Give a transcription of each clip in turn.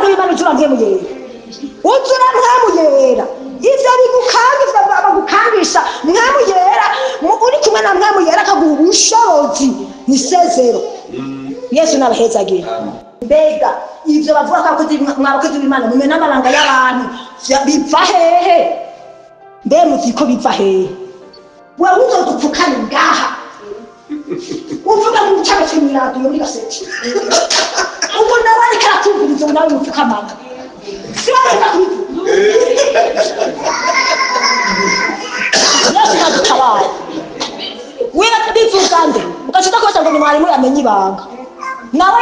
muntu w'Imana uzura mpemuyera ivyo bigukangisha mpemuyera uri kumwe na mpemuyera akaguha ubushobozi ni sezero. Yesu nabahezagira. Mbega ivyo bavuga ko mwabakozi b'Imana mumena amalanga y'abantu biva hehe? Mbe muziko biva hehe? Wewe uzodupfukana ngaha uvuga mu cyaro cy'imiradio muri gaseti ubu nabari karatumviriza nawe mupfukamana sibareka kwivuga Yesu nadutabara. Wewe bivuga nde ukashita ko ngo ni mwarimu yamenye ibanga nawe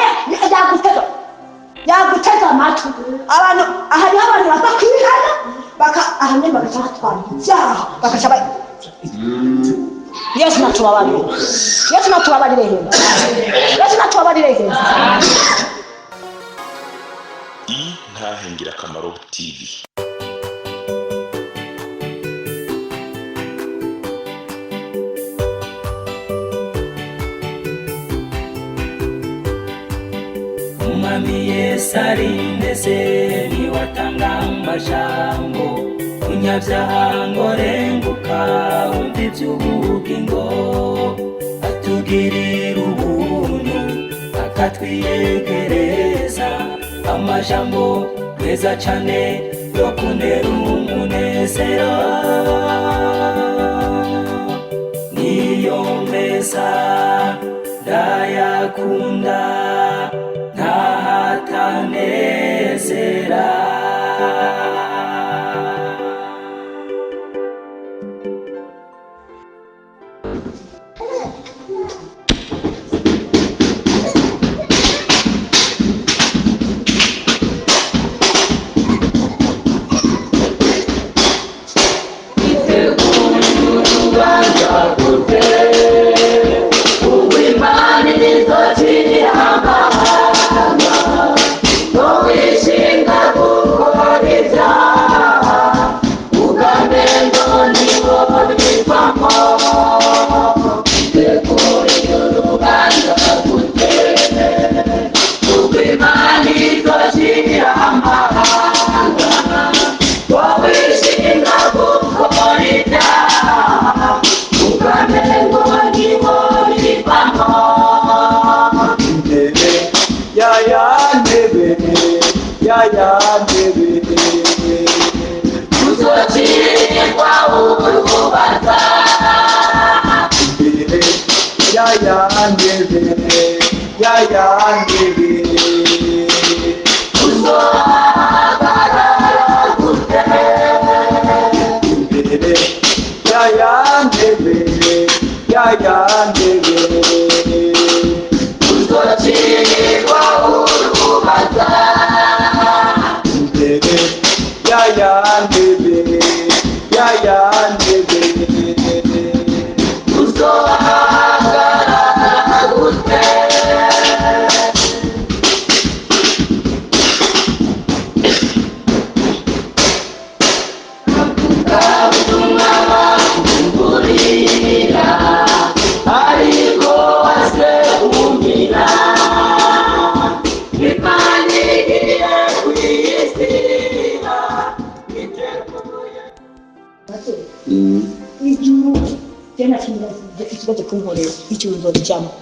yagutega amatu abantu ahari abantu bakakwihana ahanye bakatatwara ibyaha bakashaba. Yesu natubabarire. Yesu natubabarire hema. Yesu natubabarire hema. Ingirakamaro TV. Umwami Yesu ari ndetse niwatanga amajambo unyabyaha ngo renguka umva iby'ubugingo atugirira ubuntu akatwiyegereza amajambo meza cyane yo kunera umunezero niyo meza ndayakunda ntahatanezera.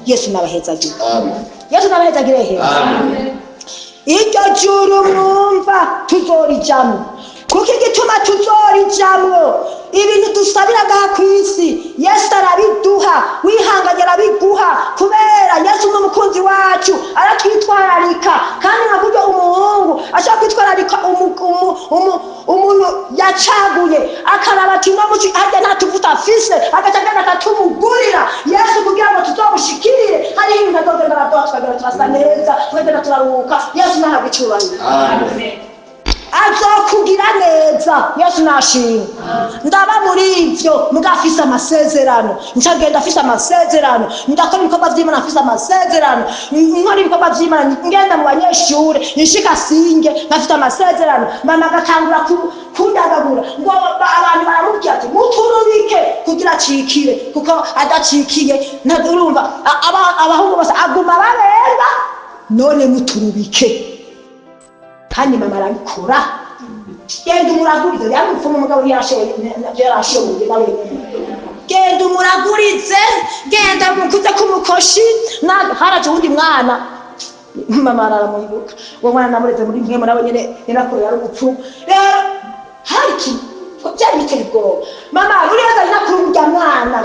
Yesu nabahezagira. Yesu nabahezagira he. Iryo juru mwumva tuzorijamwo. Kuko igituma tuzorijamwo ibintu dusabiraga ku isi Yesu arabiduha, wihanganye arabiguha kubera Yesu n'umukunzi wacu aratwitwararika. Kandi naburyo umuhungu ashaka kwitwararika umuntu yacaguye akaraba ati no muci ajya ntatuvuta afise agacagana akatumugurira Yesu kugira ngo tuzomushikirire. Hari ibintu azogenda araduha tukagira turasa neza twegenda turaruhuka. Yesu nahabicuranye. Amen. Azokugira neza. Yesu nashimwe. Ndaba muri ivyo mugafisa amasezerano ncagenda afisa amasezerano ndakora ibikorwa vy'Imana afisa amasezerano nkora ibikorwa vy'Imana ngenda mu banyeshure nshika singe ngafita amasezerano mama agakangura kundagagura ngo abantu baramubwira ati muturubike kugira cikire kuko adacikiye urumva abahungu bose aguma barenga none muturubike kandi mama arabikora. Genda umuragurize yamupfuma umugabo yarashoboye nawe. Genda umuragurize, genda mukuze kumukoshi haraje uwundi mwana mama aramuyibuka. Uwo mwana namureze muri mwe nabo nyene ninakuru yari gupfu. Rero hariki ko byari biteye ubwoba. Mama uriyaza ninakuru mujya mwana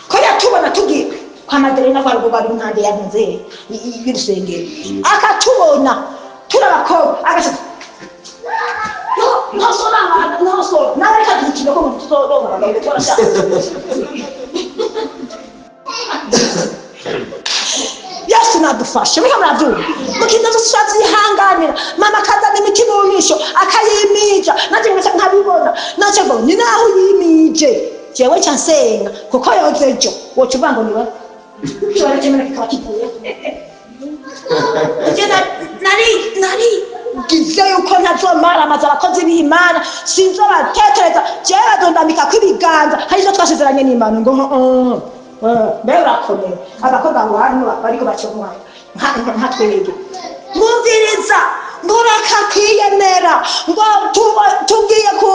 ko yatubona tugiye kwa Maderena kwa bari nkande yanze y'urusengero akatubona turabakobwa agashaka no so nareka dukino ko mutodonga bagakora cyane. Yesu nadufashe mwe murabyumva mukinda dushatse yihanganira mama kazana imiti mu misho akayimija naje nkabibona naje ngo ni naho yimije jewe cyansenga kuko yozejo wocubango niwe cyora cyemera kikakipuye nari gize yuko ntazomara amazara abakozi b'Imana sinzobatetereza jewe dondamika kwibiganza hari zo twasezeranye n'Imana ngo mbera komeye abakobwa ngo hano bariko bacomwa nka twege mumviriza ngoraka kwiyemera ngo tugiye ku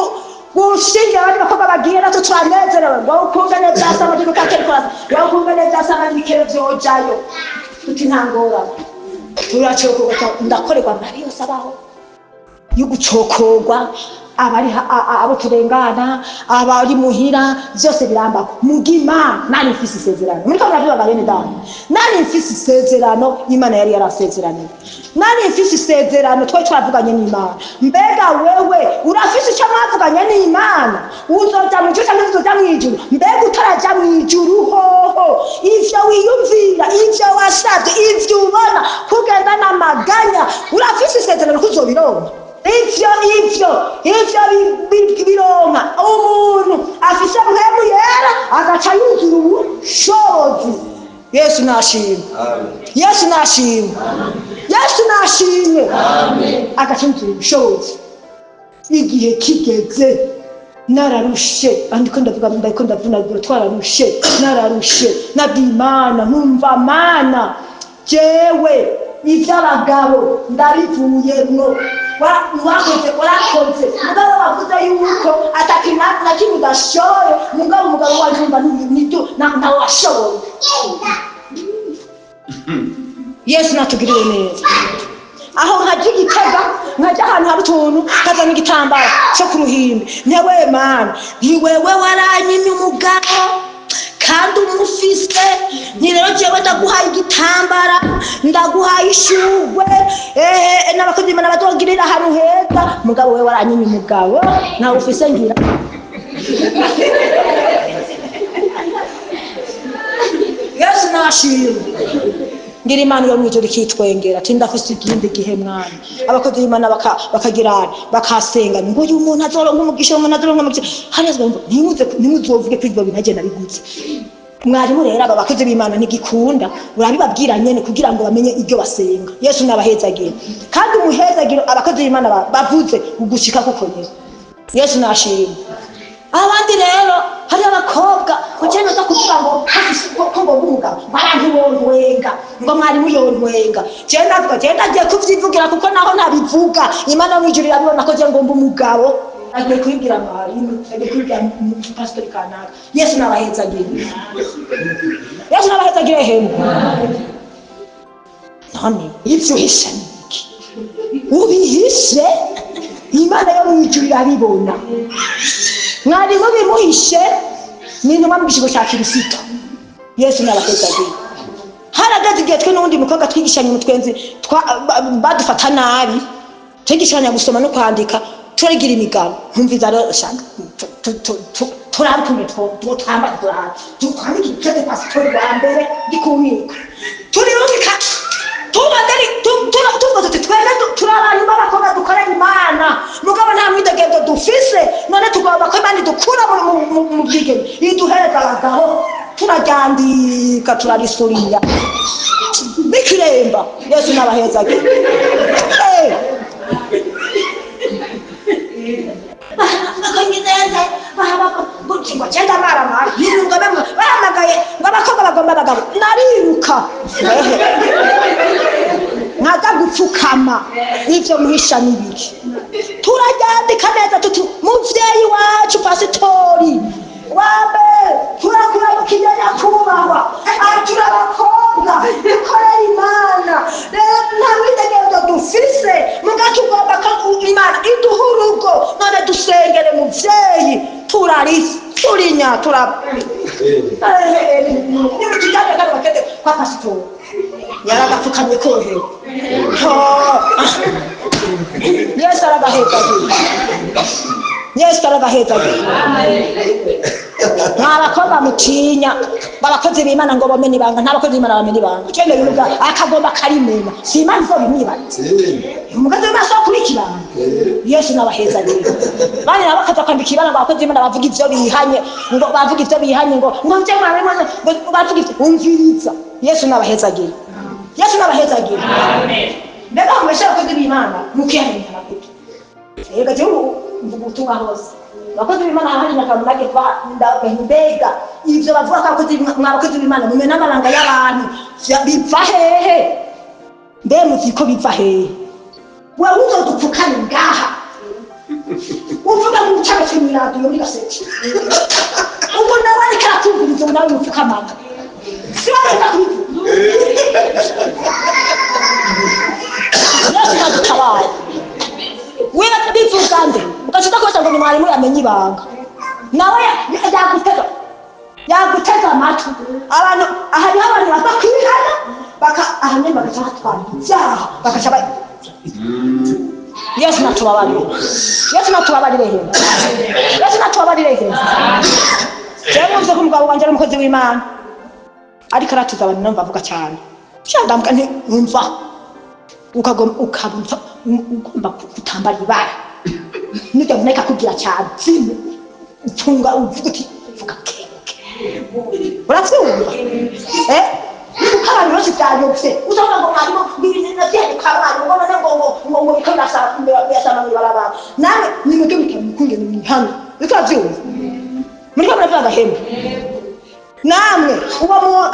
gushinga abandi bakobwa bagiye natwe turanezerewe ngo ukungane byasama ndiko katekora ngo ukungane byasama n'ibikero byojayo tuti ntangora turacokorwa ndakorerwa Mariyo sabaho y'ugucokorwa abari abo turengana abari muhira byose biramba mugima nani mfise isezerano muri kamera by'abagene ndani nani mfise isezerano Imana yari yarasezeranye nani mfise isezerano twavuganye n'Imana mbega wewe urafise icyo mwavuganye n'Imana uzoja mu cyose n'uzoja mu ijuru mbega utaraja mu ijuru hoho ivyo wiyumvira ivyo wasabye ivyo ubona kugenda n'amaganya urafise isezerano kuzobironka ivyo bironka umuntu afise mpemu yera agaca yuzura ubushobozi. Yesu nashimwe. Yesu nashimwe. Yesu nashimwe. Agaca yuzura ubushobozi. Igihe kigeze nararushe andiko ndavuna twararushe nararushe nabimana numva mana jewe iby'abagabo ndabivuyemo warakoze mugabo wavuze yuko atakina na kimwe udashoboye mugabo wajumva nibyo nawe washoboye. Yesu natugirire neza aho nkaje Gitega nkaje ahantu hari utuntu kazana igitambara cyo ku ruhimbi nyewe mana ntiwewe waranyimye umugabo kandi umufise ni rero jewe ndaguhaye igitambara ndaguhaye ishugwe n'abakozi b'Imana batogirira ahantu heza mugabo we waranyimye umugabo nawe ufise ngira Yesu nashimwe. Ngira Imana yo mwijuru kitwengera tinda kusiginde gihe mwana abakozi b'Imana bakagirana bakasenga ngo uyu muntu azoronka umugisha umuntu azoronka umugisha harezwe ngo nimuzovuge kwibyo binaje nabiguze mwarimu rero aba bakozi b'Imana ntigikunda urabibabwira nyene kugira ngo bamenye ibyo basenga. Yesu nabahezagira kandi umuhezagiro abakozi b'Imana bavuze ugushika kuko nyene. Yesu nashimwe. Abandi rero hari abakobwa kugenda zo kuvuga ngo ko ngo umugabo barantu bontwenga ngo mwarimu yontwenga genda agiye kuvyivugira kuko naho nabivuga Imana mwijuru yabibona ko je ngo umugabo agiye kwibwira mwarimu agiye kwibwira pastor kanaka. Yesu nabahezagira. Yesu nabahezagira hemu nani ivyo hisha niki ubihishe Imana yo mwijuru yabibona mwarimu bimuhishe n'intumwa mu gishigo cya Kristo. Yesu nabahezagira. Haragaze igihe twe n'undi mukobwa twigishanye mu twenzi badufata nabi twigishanya gusoma no kwandika turigira imigabo nkumviza rero shaka turampume twamba twandika ikete pastori wa mbere gikumika turirungika tuvuze twebwe turabana n'abakobwa dukorera Imana mugabo nta mwidegendo dufise none tugomba ko Imana dukura mu bwigenge iduhereza abagabo turajyandika turarisurira bikiremba. Yesu nabahezagira. Ngo cyenda marama yirunga bamwe bahamagaye ngo abakobwa bagomba abagabo nariruka nkaza gupfukama n'ivyo muhisha n'ibiki turaryandika neza tuti muvyeyi wacu pasitori wabe turakura mu kinyanya kubahwa atura abakobwa ikorera imana rero nta mwitegerezo dufise mugatugomba ko imana iduha urugo none dusengere muvyeyi turinya nimutujyane kandi bakete kwa pasitori yaragapfukamye korohewe Yesu aragahetagira nta bakobwa mutinya babakozi b'Imana ngo bamenye ibanga nta bakozi b'Imana bamenye ibanga cyane bivuga akagomba karimena si Imana izo bimwibaza umukozi w'Imana so kurikirana Yesu n'abahezagira bane nabakaza kwambika ibanga ngo abakozi b'Imana bavuga ivyo bihanye ngo bavuga ivyo bihanye ngo nje mwana ngo bavuga ivyo umviriza Yesu n'abahezagira amen mbega mwesha abakozi b'Imana mukiyamenya abakozi ega je ubutumwa hose abakozi b'Imana hari nakamage kwa ndabega ivyo bavuga ko abakozi b'Imana mumena amaranga y'abantu bipfa hehe mbe muziko bipfa hehe wewe uzodupfukane ngaha uvuga mu cyaro cy'imiradio muri gaseti ubwo nawe karakumviriza nawe mupfukamana siwaka Yesu nadutabaye wewe bivugande ugacuta ko ngo ni mwarimu yamenye ibanga nawe yagutega amatwi abantu ahari abantu bakakwihana ahanye bagacyatwara ibyaha bagaca Yesu natubabarire cyangwa uze kumugabo wanje ari umukozi w'Imana ariko aratuza abantu numva avuga cyane cyandambwa nti umva ukabumva ugomba kutambara ibara nijya muneka kugira cyane utunga uvuga uti vuga keke uravyumva abantu bose byayobse uzabona ngo harimo ibintu nateye kabana ngo bikanasa yasama muri baraba nawe nimwe bitamukungene mu hano bikavyumva muri kamera byagahembe namwe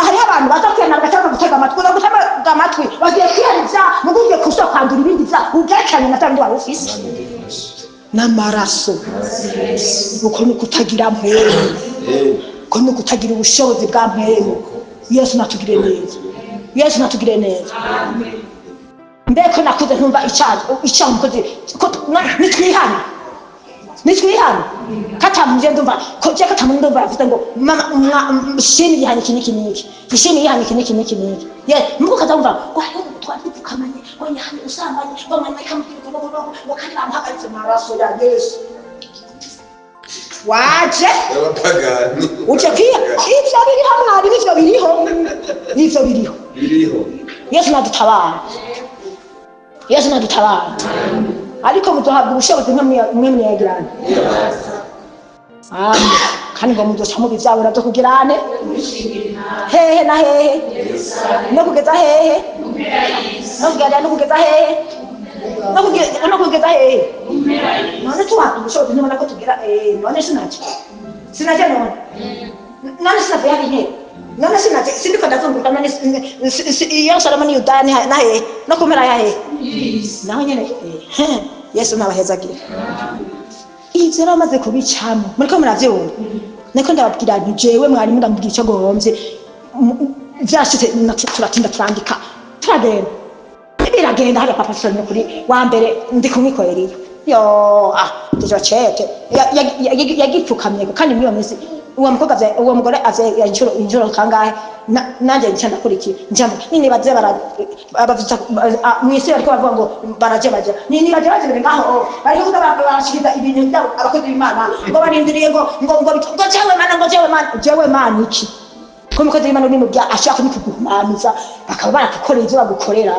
hari abantu bazakwena bagashaka gutega amatwi bagiye kwiyariza muguye kusa kwandura ibindi bya ugekanye natandi wari ufise n'amaraso uko ni kutagira mpemu uko ni kutagira ubushobozi bwa mpemu Yesu natugire neza mbeko nakuze ntumva icyaha umukozi nitwihana katamuje ndumva ko je katamundu ndumva avuze ngo mama shini yihanye kiniki shini yihanye kiniki ye mbuka ndumva kwa twatukamanye ngo yihanye usambanye ngo mama ikamukira ngo kandi bamuhagaritse maraso ya Yesu waje abapagani uje kia ivyo biri hamwe ivyo biriho Yesu nadutabara ariko muzohabwa ubushobozi mwe mwegirane kandi ngo muzoca mu bivyabura byo kugirane hehe na hehe no kugeza hehe no kugeza hehe none tuhabwa ubushobozi nibona ko tugira none sinaje none sinave yari hehe none sinaje sindiko ndazunguruka none iyo Salomoni Yudani na hehe no kumera ya hehe naho nyene Yesu nabahezagira ivyo ramaze kubicamo muriko muravyumva niko ndababwira nti jewe mwarimu ndambwira icyo gohombye vyashitse turatinda turandika turagenda biragenda hari papa Soni kuri wa mbere ndi kumwikorera yo tujo chete yagipfukamye kandi muri mezi uwo mukobwa uwo mugore aze injuro kangahe nanje ncanda kuriki njambo nini baze babavuza mwise ariko bavuga ngo baraje nini baje ngaho bari kuza barashikira ibintu byabo abakozi b'Imana ngo barindiriye ngo jewe mana iki ko mukozi w'Imana ni mubya ashaka kuguhumanuza bakaba barakukorera ivyo bagukorera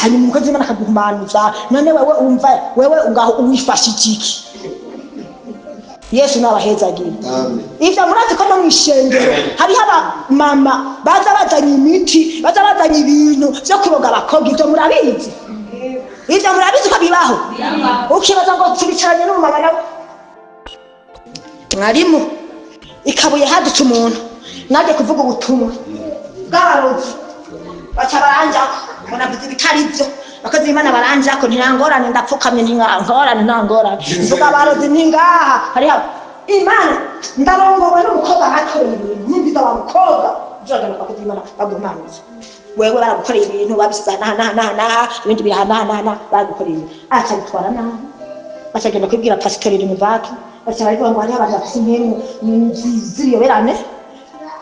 hanyuma umukozi w'Imana akaguhumanuza none wewe ungaho uwifashije iki Yesu nabahezagira ivyo murazi ko no mwishengero hari haba mama baza bazanye imiti baza bazanye ibintu byo kuroga abakobwa ivyo murabizi ko bibaho ukibaza ngo tubicaranye n'umumama nawe mwarimu ikabuye hadutse umuntu naje kuvuga ubutumwa bw'abarozi baca baranja ngo navuze bitari byo abakozi b'Imana baranje ko ntangorane ndapfukamye ntangorane mvuga abarozi ntingaha hari Imana ndarongowe n'umukobwa akorera ibintu nimbiza wa mukobwa uzagana abakozi b'Imana bagumanutse wewe baragukorera ibintu babisiza ibindi bihana bagukorera acha bitwara nabi bacagenda kwibwira pasiteri Muvaki bacaba bivuga ngo hari abantu bafite impemu ziyoberane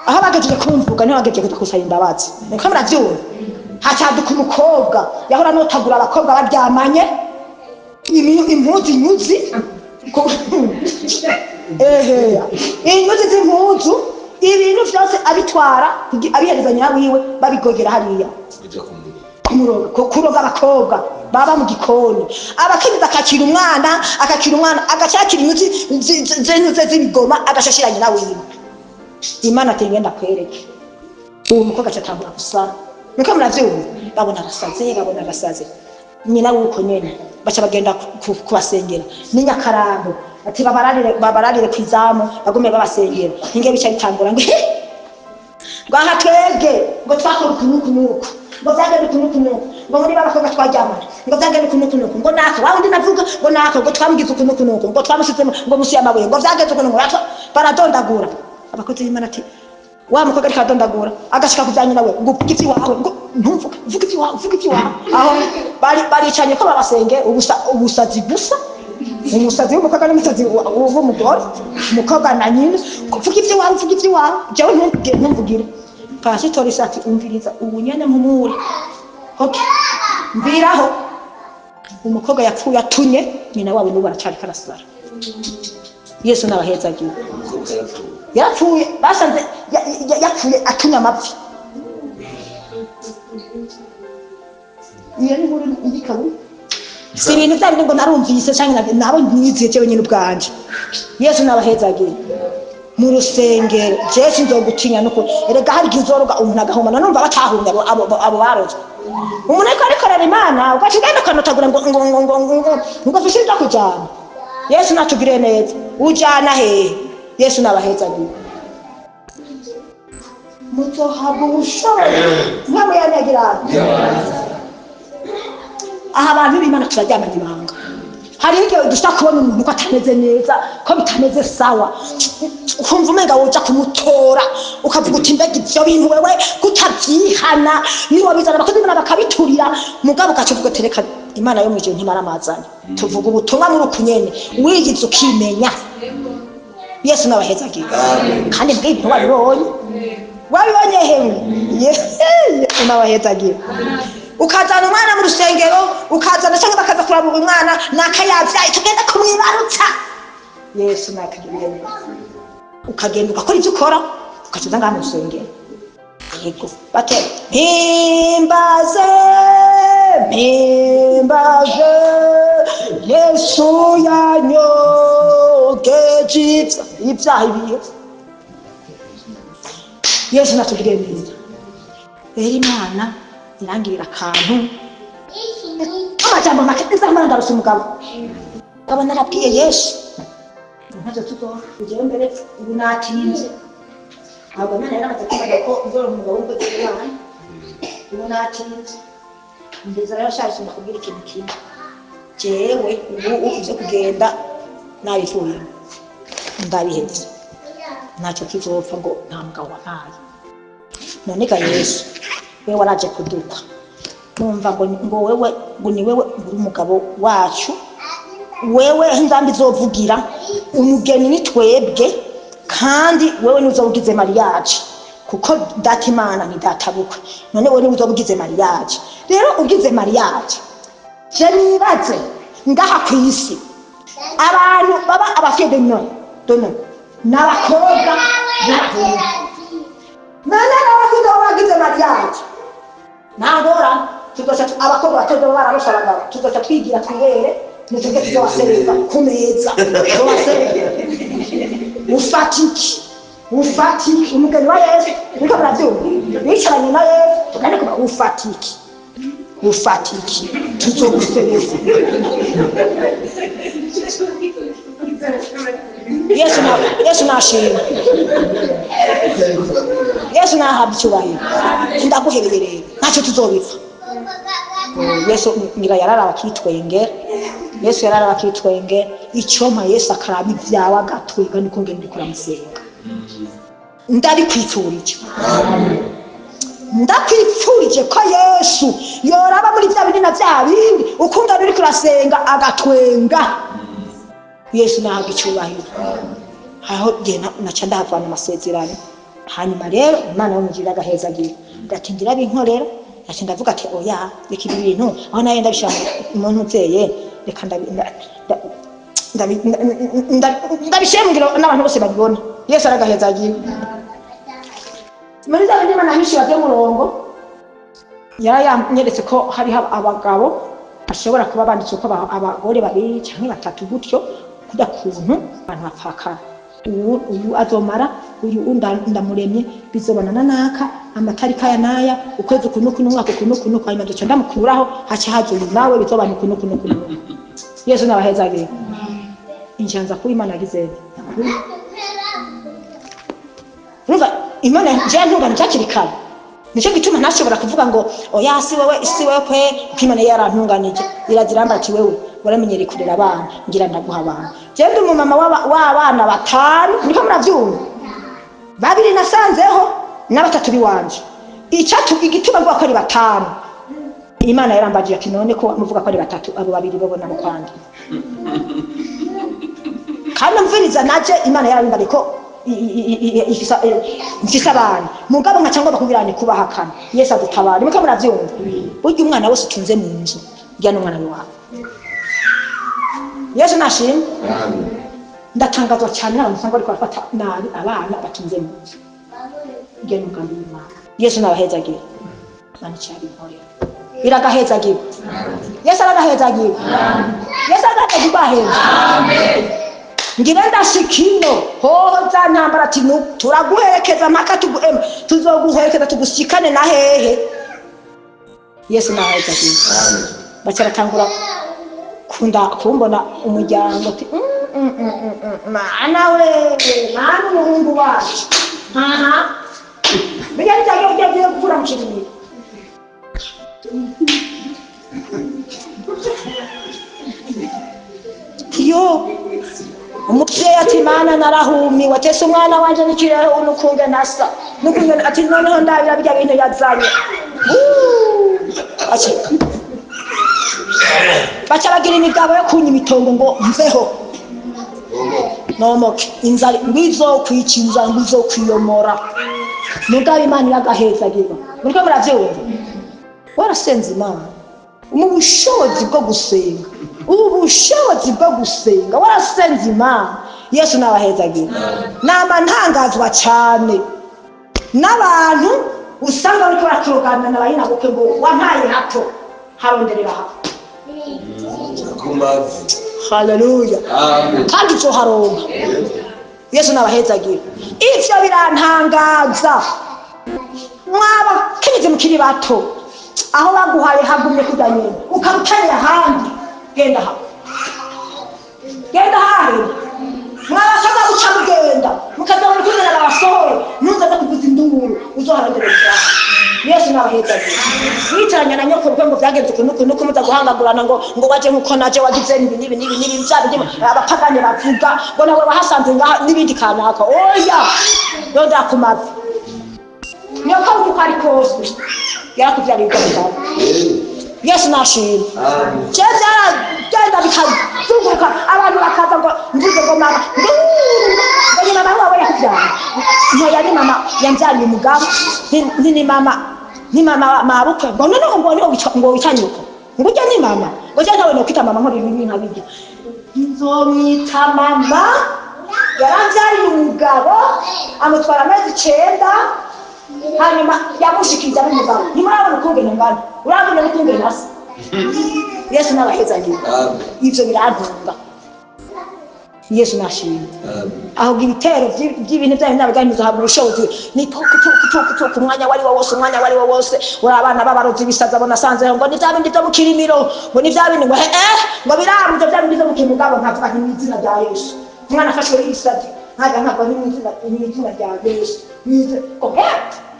aho bagejeje kumvuga niho bagejeje kusaba imbabazi niko muravyumva hacaduka umukobwa yahora notagura abakobwa baryamanye impuzu inyuzi inyuzi z'impuzu ibintu vyose abitwara abihereza nyirawiwe babigogera hariya kuroga abakobwa baba mu gikoni abakenyezi akakira umwana agacakira inyuzi z'ibigoma agashashira nyirawiwe Imana atengenda kwereke uwo mukobwa acatangura gusara niko muravyumva babona arasaze nyina wuko nyene baca bagenda kubasengera n'Inyakarambo ati babararire kwizamu bagume babasengera inge bica bitangura ngo aha twebwe ngo twakora kunuku ngo byagende kunuku ngo muri babakobwa twaryamana ngo byagende kunuku ngo naka wa undi navuga ngo naka ngo twamugize kunuku ngo twamusizemo ngo musi yamabuye ngo byagende kunuku baradondagura abakozi b'Imana ati wa mukobwa ariko adondagura agashika kuzanya nawe ngo ugiti wawe ngo ntumvuga vuga iti wawe aho baricanye ko babasenge ubusazi busa umusazi w'umukobwa n'umusazi w'umugore umukobwa na nyina vuga iti wawe jewe ntumvugire pasitori sati umviriza ubunyene mpumure okay mbiraho umukobwa yapfuye atunye nyina wawe n'ubu aracari karasara Yesu nabahezagiye yapfuye basanze yapfuye atunya amapfi iyo ni nkuru indikabu si ibintu byari ngo narumvise cyangwa nabo nyiziye cyewe nyine ubwanje Yesu nabahezagiye mu rusengero Yesu nzogutinya nuko erega hari gizoroga umuntu agahomana numva batahumya abo baroze umuntu ariko arareba Imana ugacigenda kanotagura ngo fishira kujana Yesu natugire neza ujana he Yesu nabahezagiye muto habushoye nkamwe yanyagira aha abantu b'Imana turaryamana ibanga hari igihe dushaka kubona umuntu ko atameze neza ko bitameze sawa ukumva umenga woja kumutora ukavuga uti mbega ivyo bintu wewe kutavyihana niwo bizana abakozi b'Imana bakabiturira mugabo ukacuvuga tereka Imana yo mwijuru ntimaramazanya tuvuga ubutumwa muri ukunyene wigize ukimenya Yesu nabahezagiye kandi mbwe ibintu wabibonye hewe Yesu nabahezagiye ukazana umwana mu rusengero ukazana cyangwa bakaza kuraba umwana nakayavyaye tugenda kumwibarutsa Yesu nakagirire neza ukagenda ugakora ivyo ukora ukacuza ngaha mu rusengero yego bate himbaze Yesu yanyogeje ibyaha ibiyo Yesu natugirire neza Imana irangirira akantu amajambo make izamara ndaruse umugabo narabwiye Yesu ntazo tuzo ugere mbere ubu natinze ntabwo Imana yaramaze ko uzora umugabo w'uko cy'Imana ubu natinze ndeza rero shaje nakubwira ikintu kimwe jewe ubu ivyo kugenda nabivuye ndabihetse ntacyo kizopfa ngo nta mugabo wampaye none ga Yesu wewe waraje kuduka numva ngo wewe ngo ni wewe uri umugabo wacu wewe nzambi zovugira umugeni ni twebwe kandi wewe nuzobugize mariage kuko data Imana ni data bukwe none wewe nuzobugize mariage rero ugize mariage je nibaze ngaha kwisi abantu baba abafide dono n'abakobwa nana bagize mariage nangora tuzoca abakobwa batozo baramushabaga tuzoca twigira twirere nituge tuzobasereka ku meza ufatiki umugeni wa Yesu niko baravyumva bicaranye na Yesu tugane kuba ufatiki tuzogusereka Yesu nashima Yesu nahabwa icyubahiro ndaguherereye ntacyo tuzobipfa Yesu ngira yararaba kitwenge, Yesu yararaba kitwenge, icoma Yesu akaraba ibyawa gatwega niko ngende kuramusenga. Ndabikwifurije, ndakwifurije ko Yesu yoraba muri bya bindi na bya bindi ukunda uri kurasenga agatwenga. Yesu nahaga icyubahiro. Aho gena naca ndahavana amasezerano. Hanyuma rero Imana yamugirira agahezagira, ndatingira binkorera, ati ndavuga ati oya reka ibi bintu aho naye ndabishaka umuntu uzeye, reka ndabishimira n'abantu bose babibona. Yesu aragahezagira. Muri za bindi Imana hishiye byo murongo yarayanyeretse ko hari abagabo ashobora kuba banditse ko abagore babiri cyangwa batatu gutyo kujya kuntu abantu bapfakara. Uyu azomara, uyu ndamuremye bizobonana naka amatarika ya naya ukwezi kunuku n'umwaka kunuku nuko hanyuma duca ndamukuraho haca hazuye nawe bizobana kunuku. Yesu nabahezagira. Injanza kuri Imana yagize. Rumva Imana je ntunga ntakirikana. Nico gituma ntashobora kuvuga ngo oya si wewe kwe Imana yarantunganije. Iraziramba ati wewe waramenyere kurera abana ngira ndaguha abana. Je ndi umumama w'abana batanu niko muravyumva. Babiri nasanzeho na batatu biwanje. Igituma ngo akari batanu. Imana yarambaje ati none ko muvuga ko ari batatu abo babiri babona mukwandi. Kandi mviriza naje Imana yarambare ko ifisa abana mugabo nka cyangwa bakubirane kubahakana. Yesu adutabara niko muravyumva. Burya umwana wose utunze mu nzu njya n'umwana wawe. Yesu nashimwe. Ndatangazwa cyane n'abantu usanga ariko bafata nabi abana batunze mu nzu. Njya n'umugambi w'Imana. Yesu nabahezagira. Mani cyari nkore. Biragahezagira. Yesu aragahezagira. Yesu aragahezagira. Amen. Ngira ndashikino hoza ntambara ati turaguherekeza mpaka tuzoguherekeza tugushikane na hehe. Yesu nabahezagira. Bacaratangura kumbona umuryango ati mana we mana umuhungu wacu bijya bijya gukura mu kirimi. Yo umubyeyi ati mana narahumi watese umwana wanje nikireho unukunge nasa nukunge ati noneho ndabira bijya bintu yazanye ati baca bagira imigabo yo kunya imitongo ngo mveho nomoke inzara ngwizo kwicinza ngwizo kwiyomora mugabe Imana iragahezagira. Muriko muravyumva warasenze Imana umubushobozi bwo gusenga ubushobozi bwo gusenga warasenze Imana. Yesu nabahezagira. Nama ntangazwa cyane n'abantu usanga bariko barakurugana n'abayina guke ngo wampaye hato haronderera hato. Haleluya. Kandi cyo haronga. Yesu nabahezagira. Ivyo birantangaza. Mwaba kinije mukiri bato aho baguhaye hagumye kudanyene ukarutanya handi genda ha mwabashaga guca mugenda mukaza muri kumwe n'abasohoro ntuzaza kuvuza induru uzoharondera cyane. Yesu nabahezagira. Wicaranya na nyoko ngo byagenze kunuko muza guhangagurana ngo waje nkuko naje wagize nibi byaje abapagane bavuga ngo nawe wahasanze ngaha nibindi kanaka oya yonda kumavi nyoko uko ari kose yarakuvyarira cyane. Yesu nashimwe. Cheza genda bikazunguruka abantu bakaza ngo mvuze ngo mama ngo mama wawe yakubyara ngo yari mama yanjyanye umugabo ni mama mabukwe ngo none ngo wicanyuko ngo ujya ni mama ngo cyane nawe no kwita mama nkori ibintu nkabijya nzomwita mama yaranjyanye umugabo amutwara amezi 9 hanyuma yamushikiriza n'umugabo nimurabona ukungene ngana urabona n'ukungene nasa. Yesu nabahezagira. Ivyo birantunga. Yesu nashimye. Aho ibitero by'ibintu byanyu nabaganiza habura ubushobozi ni poko ku mwanya wari wose urabana babarozi bisaza bona sanze ngo ni byabindi byo mukirimiro ngo ni byabindi ngo birambye byabindi byo mukimugabo nkavuga nti izina rya Yesu umwana afashwe isati ntaga ntabwo ni izina rya Yesu nize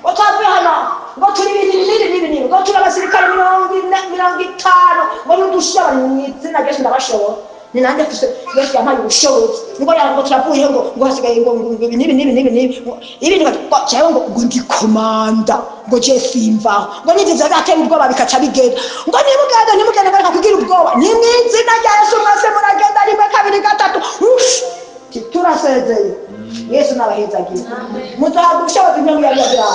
twavuye hano ngo turi ibintu ngo turi abasirikare 50 ngo n'udushobora mu izina rya Yesu ndabashobora ni nande kuse Yesu yampaye ubushobozi ngo yango turavuye ngo hasigaye ngo ibi ngo cyawe ngo ndi komanda ngo je simvaho ngo nigeze atera ubwoba bikaca bigenda ngo nimugende bareka kugira ubwoba ni mu izina rya Yesu mwese muragenda rimwe kabiri gatatu turasezeye Yesu nabahezagiye muzahabwa ubushobozi bimwe yabiyagira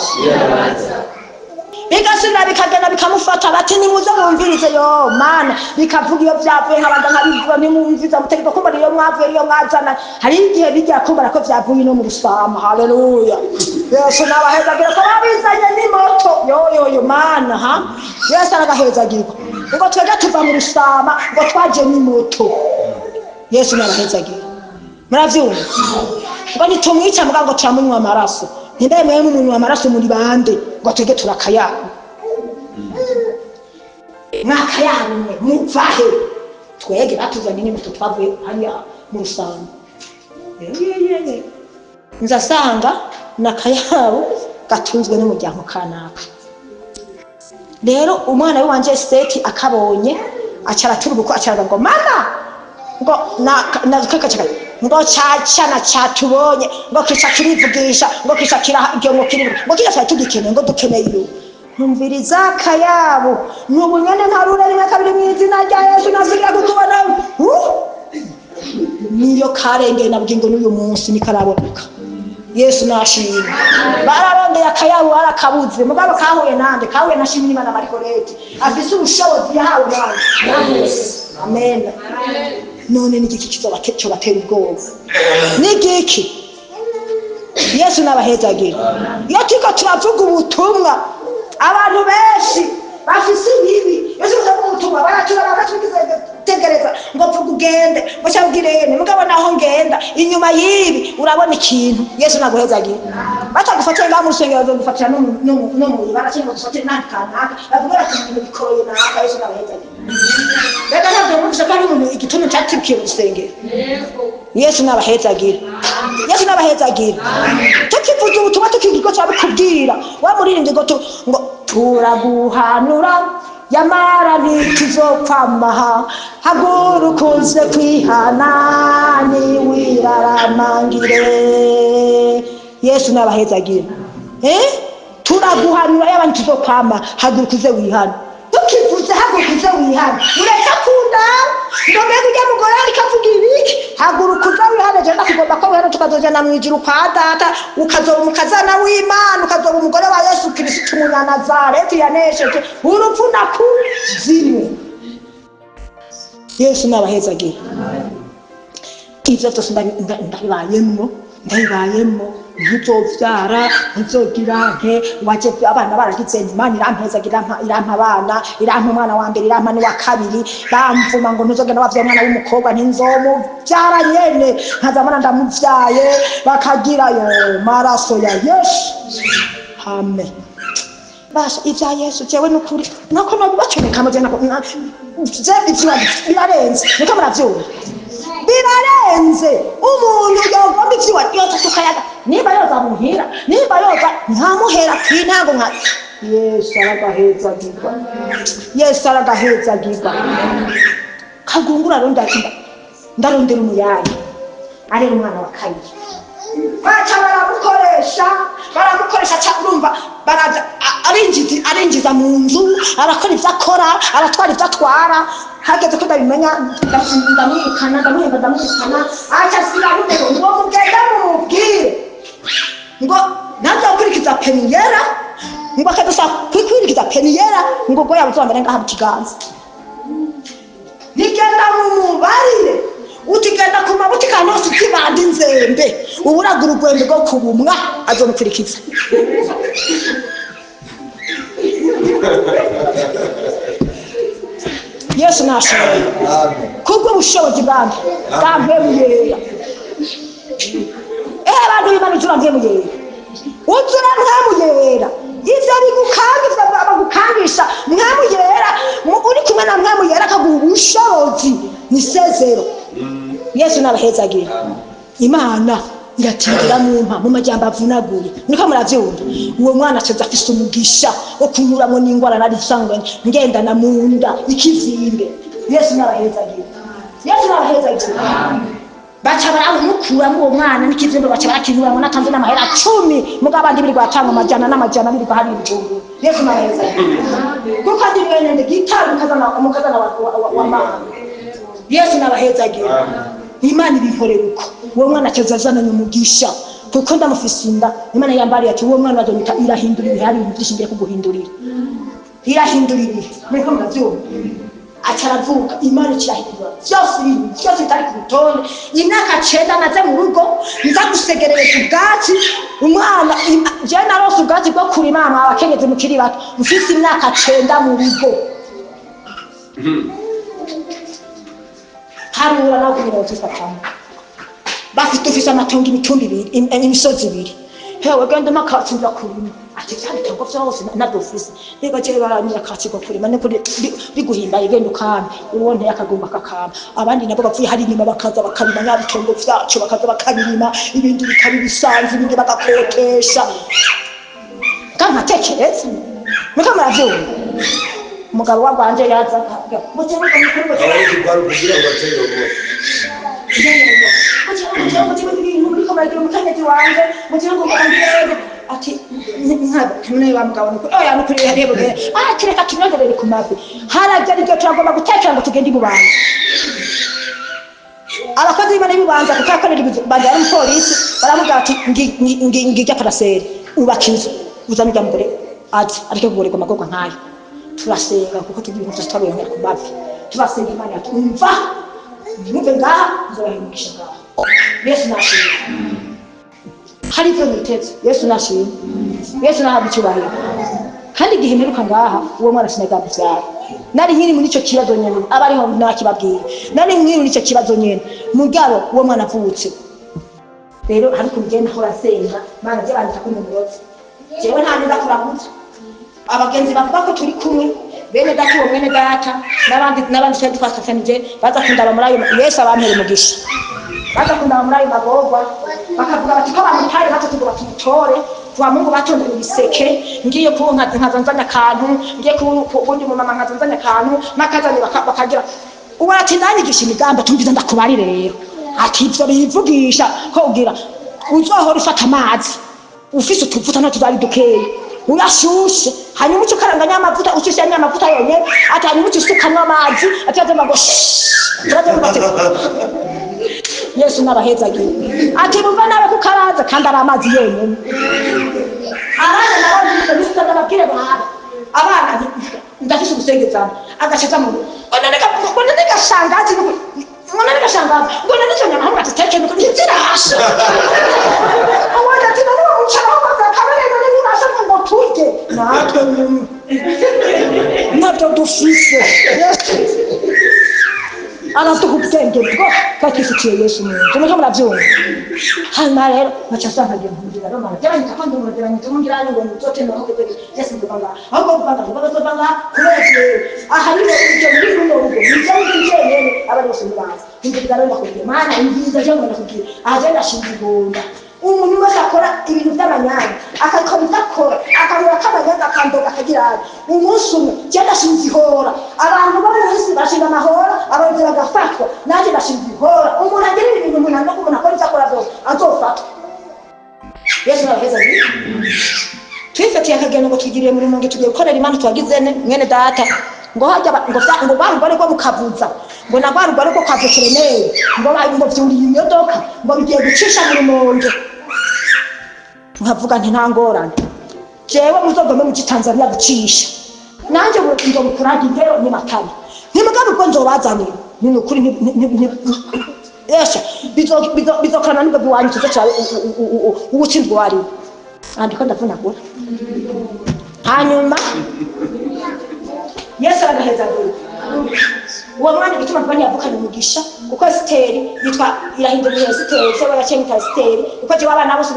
bigasubira bikagenda bikamufata bati nimuze mwumvirize yo mana bikavuga iyo byavuye nk'abanda nkabivuga nimumviza mutegeko kumva iyo mwavuye iyo mwazana hari igihe bijya kumbara ko byavuye no mu rusama haleluya Yesu nabahezagiye ko babizanye ni moto yo mana ha Yesu aragahezagirwa ngo twega tuva mu rusama ngo twaje ni moto Yesu nabahezagiye muravyumva ngo nitumwica mugango turamunywa amaraso Ninde mwe n'umuntu w'amaraso muri bande ngo twege turakayana mwakayana muvahe twege batuzanye n'imbuto twavuye hanya mu rusanga nzasanga nakayabo gatunzwe n'umuryango kanaka rero umwana wanje Seti akabonye acara turubuko acara ngo mama ngo na kakachaka ngo cyacana cyatubonye ngo kica kirivugisha ngo kica kirahagyo ngo kica tugikene ngo dukeneye iyo ntumviriza kayabo n'ubunyane ntarure rimwe kabiri mu izina rya Yesu nazigira kukubona niyo karenge nabwingo n'uyu munsi nikaraboneka Yesu nashimye bararondeye akayabo arakabuze mugabo kahuye nande kahuye nashimye Imana Margarete afise ubushobozi yahawe nande amen none nigiki kizobakecho batera ubwoba nigiki Yesu nabahezagira iyo tiko turavuga ubutumwa abantu benshi bafise ibibi Yesu avuga ubutumwa baratura bakatutegereza ngo vuga ugende ngo cyabwirene mugabo naho ngenda inyuma yibi urabona ikintu Yesu naguhezagira batagufatira ngaho mu rusengero bazogufatira no mu barakinga gufatira nakana bavuga ati ibintu bikoroye na Yesu nabahezagira Bega ntabwo mushaka n'umuntu igituntu cyatikiye urusengero Yesu nabahezagira Yesu nabahezagira tukivuga ubutumwa tukigiko cyabikubwira wamuririmbye ngo turaguhanura yamara ntituzopfamaha hagurukunze kwihana ni wiraramangire Yesu nabahezagira turaguhanura y'abantu tuzokwama hagurukuze wihana tukivuze hagurukuze wihana ureka kunda ndombe kujya mugora arikavuga ibiki hagurukuze wihana je ndakugomba ko wihana tukazojana mu ijuru kwa data ukazoba umukazana w'Imana ukazoba umugore wa Yesu Kristo mu Nazareti yanesheje urupfu nakuzimwe Yesu nabahezagiye ivyo byose ndabibayemo ntuzovyara ntuzogira waje abana baragize Imana irampezagira irampa abana irampa umwana wa mbere irampa ni wa kabiri bamvuma ngo ntuzogenda wavye umwana w'umukobwa ntinzomuvyara nyene nkazamana ndamuvyaye bakagira yo maraso ya Yesu amen basha ivya Yesu jewe nukuri nako nabibacomeka mujye nako birarenze niko muravyumva birarenze umuntu yogomba ivywa yose tukayaga niba yoza muhira niba yoza ntamuhera kwintango nka Yesu aragahezagirwa kagungura ndarondera umuyaga ari umwana wa kabiri baca baramukoresha cyangwa baraza arinjiza mu nzu arakora ivyo akora aratwara ivyo atwara hageze ko ndabimenya ndamwihana aca sirabumero ngo mugenda mumubwire ngo nazakurikiza peniyera ngo akadusa kwikurikiza peniyera ngo goya buzambere ngaha mu kiganza nigenda mumubarire utigenda ku mabutika hose ukibanda inzembe uburagura urwembe rwo kubumwa azomukurikiza Yesu nashimye kubwo ubushobozi bwambe muyera abantu b'Imana turambe muyera uzura nkamuyera ivyo bigukangiza bagukangisha nkamuyera uri kumwe na nkamuyera akaguha ubushobozi ni sezero Yesu nabahezagira Imana iratindira mu majambo avunaguye. Niko muravyumva. Uwo mwana acaza afise umugisha wo kunyuramwo n'ingwara nari sangwe ngendana mu nda ikizimbe. Yesu narahezagira. Yesu narahezagira. Baca baramukuramo uwo mwana n'ikizimbe, baca barakinyuramwo natanze n'amahera 10 mugabo abandi biri gwatanga amajana biri kwa hari ibijumbu. Yesu narahezagira. Kuko ndi mwene gitaru mukazana wa mama. Yesu narahezagira. Imana ibinkorera uko. Uwo mwana acazazana n'umugisha kuko ndamufise inda. Imana yambariye ati uwo mwana azonita irahindura ibihari byishingiye kuguhindurira. Irahindurira. Muriko muravyumva. Acaravuka Imana kirahindura. Byose bitari ku rutonde. Imyaka 9 naze mu rugo nza gusegerereza ubwatsi. Umwana je narose ubwatsi bwo kurima abakenyezi mukiri bato. Mfise imyaka 9 mu rugo. Harura nawe kumiroza cyane. Bafite ufise amatongo imitumbi 2 imisozi 2. Hewe genda makatsinza kurima. Ati cyane tango vyose nadofise. Rega je baranyira katsigwa kurima ne kuri biguhimbaye genda ukambi. Uwonte yakagomba kakamba. Abandi nabo bapfuye hari nyuma bakaza bakarima nyabitongo vyacu bakaza bakabirima ibindi bikabisanzwe ibindi bagakotesha. Kama tekereza. Muka muravyumva. Umugabo wagwanje yaza mucyangwa mukuru kugira ngo atere uwo ati nkaba kimwe bamugabo nuko oya nukuri yarebo kireka kinonderere ku mavi haraje ryo turagomba gutekera ngo tugende ibubanga abakozi bane bibanza kukakorera bajya mu polisi baravuga ati ngijya paraseri ubakiza uzamijya mugore ati ariko kugoreka amagorwa nkayo turasenga kuko tugira ibintu tutaronye ku mavi turasenga Imana yatumva nibe ngaha nzobahimisha ngaha. Yesu nashimye. Hari ibyo niteze. Yesu nashimye. Yesu nahabicyubahira. Kandi igihe mperuka ngaha uwo mwana sinagamba byara. Nari nkiri muri ico kibazo nyene abariho nakibabwiye. Nari nkiri muri ico kibazo nyene mugabo uwo mwana avutse. Rero hari kugenda hora senga Mana je bandika kumurozi. Jewe nta neza kuragutse. Abagenzi bavuga ko turi kumwe bene data uwo mwene data n'abandi cyari twasafanije baza kundaba muri ayo Yesu abampere mugisha baza kundaba muri ayo magorwa bakavuga bati ko bamutaye batatu ngo batutore kwa Mungu batondera ibiseke ngiye kunka nkazanzanya kantu ngiye kubundi mu mama nkazanzanya kantu makazani bakagira ubu ati ndanyigisha imigambo tumbiza ndakubari rero ati ivyo bivugisha ko ugira uzohora ufata amazi ufise utuvuta no tuzari dukeye urashushe hanyuma ukaranga nyamavuta ucisha nyamavuta yonye atanyuma ucisukanywa amazi ataze magoshi Yesu nabahezagiye ati bumva nawe kukaraza kandi ari amazi yenyene abana nabandi bifite n'ababwire bahari abana ndafise ubusengezana agashaza mu onaneka shangazi onaneka shangazi onaneka nyama ati teke nuko nzirasha abana tina no muchara bakabere no nibasha ngo tuje natwe nato dufise aratuhubwenge bwo kakifitiye Yesu mu tumuje muravyumva hana rero bacasanga ngira roma cyane kandi murageranye tumungira ngo mutote no mugeze Yesu ndubanga ahubwo banga kubera ahari ibyo bintu no rugo nijye njyewe abari bose mubaza ngira rero nakubwiye Mana ingiza je ngo nakubwiye agenda shinzigunda umuntu wese akora ibintu by'abanyanya akakora itakora akabura kabanyanga akandoga akagira umunsi umwe cyenda shinzihora abantu b'abantu bashinga amahora abaje bagafatwa naje bashinzihora umuntu agira ibintu umuntu no kubona ko itakora byose azofatwa Yesu araheza twifatiye akagenda ngo twigiriye muri mungu tugiye gukorera Imana twagizene mwene data ngo hajya ngo barugore ko bukavuza ngo nabarugore ko kwaveterinaire ngo byuriye imodoka ngo bigiye gucisha muri mungu nkavuga nti ntangorane jewe muzogome mu Tanzania gucisha nanje ngo mukuraga ingero ni matani nimugabe uko nzobazanira ni ukuri Yesu bizokana nibwo biwanyu cyo cyawe ubutsindwa wari andiko ndavuna gura hanyuma Yesu aragaheza gura uwo mwana bituma mbani yavukana umugisha kuko Esteri yitwa irahinduriye Esteri se baracyenga Esteri kuko je abana bose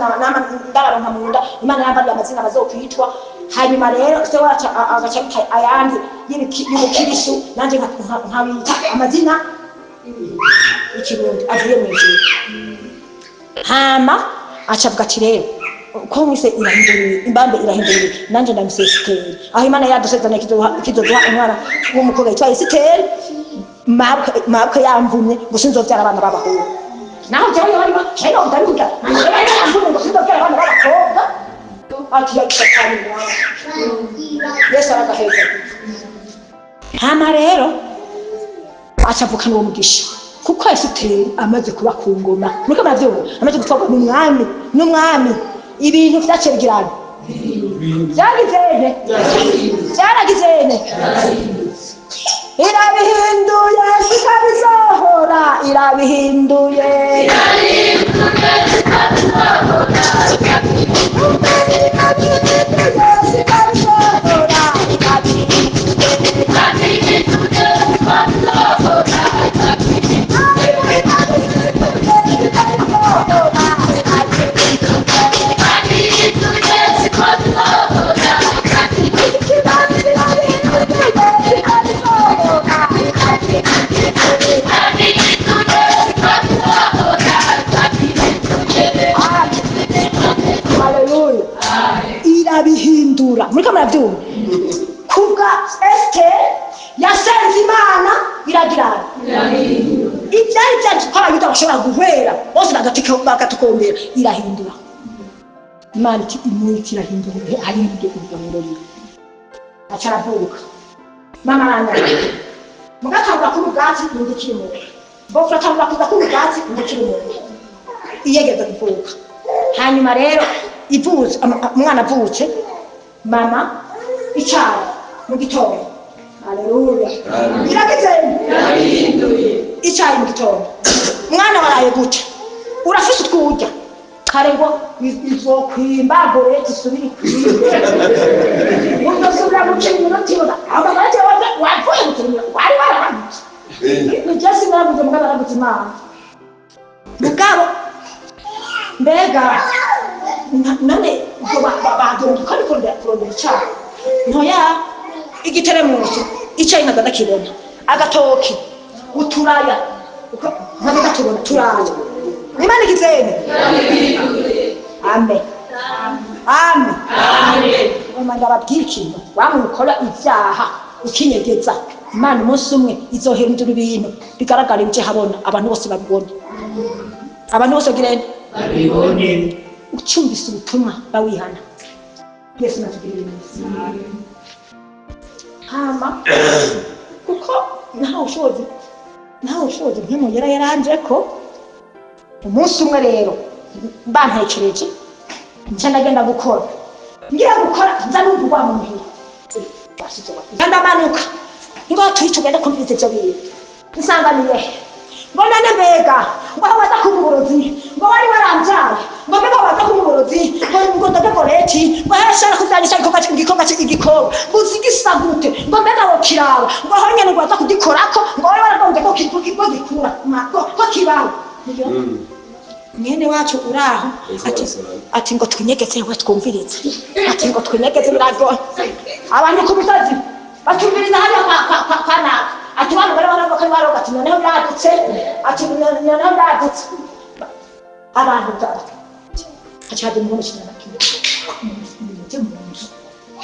ndabaronka mu nda Imana yambariye amazina bazokwitwa hanyuma rero se wacha agacaka ayandi y'ibikirisu nanje nkabita amazina ikirundi avuye mu ijuru hama acavuga ati rero ko mwise irahinduriye imbambe irahinduriye nanje ndamise Esiteri aho Imana yadusezeranye kizoduha umwana w'umukobwa yitwa Esiteri mabwe yamvumye ngo sinzovyara abana b'abahungu naho jewe yari kero ndaruka yamvumye ngo sinzovyara abana b'abakobwa ati yakitani Yesu aragaheza hama rero acavukana uwo mugisha kuko Esiteri amaze kuba ku ngoma nuko amavyuba amaze gutwarwa n'umwami ibintu vyacebigirana byaragizene irabihinduye sikabizohora irabihinduye irabihindura muri kamera byumva kubwa Esiteri yasenze Imana iragirana ibyari byatwara yuda bashobora guhera bose bagatukombera irahindura Imana iti imuriki irahindura ahinduye ibirori acaravuka mama ranga mugatangura ku bwatsi ndikirimo bofra tangura ku bwatsi ndikirimo iyegeza kuvuka hanyuma rero ivuze umwana avutse mama icara mu gitondo haleluya irahinduye icara mu gitondo umwana waraye gute urafise utwurya kare ngo izokwimbagore zisubire kwimba ugasubira mu kintu tiyoda abamaje wavuye gutumira wari warabanje nijesi nabuze mugabo arabuze Imana mugabo mbega none bagomba kurondera icyaha ntoya igiteremusi icyayi ntabwo ndakibona agatoki uturaya ntabwo ndakibona turaya Imana igizene amen ndababwira ikintu wamwe ukora ibyaha ukinyegeza Imana umunsi umwe izohindura ibintu bigaragara ibyo habona abantu bose babibona abantu bose girene babibone ucyumvise ubutumwa bawihana Yesu natugirira neza hama kuko naho ushoboye nk'umuntu yaranje ko umunsi umwe rero bantekereje nca ndagenda gukora ngira gukora nza numva mu mpira ndamanuka ngo tugenda kumviriza ibyo bintu nsanganiye ngo nane mbega ngo waza kumuburozi ngo wari waramvyaye ngo mbega waza kumuburozi ngo ndagoreti ngo hashara kuzanyisha igikorwa muzigisa gute ngo mbega wo kiraba ngo aho nyene ngo waza kugikorako ngo wari waragombye ko gikura ko kibaho mwene wacu uraho ati ngo twinyegeze we twumvirize ati ngo twinyegeze birago abantu ku misozi batumviriza hariya kwa naka ati bana bari baravuga ko bari bagati noneho byadutse ati noneho byadutse abantu acyade mu kintu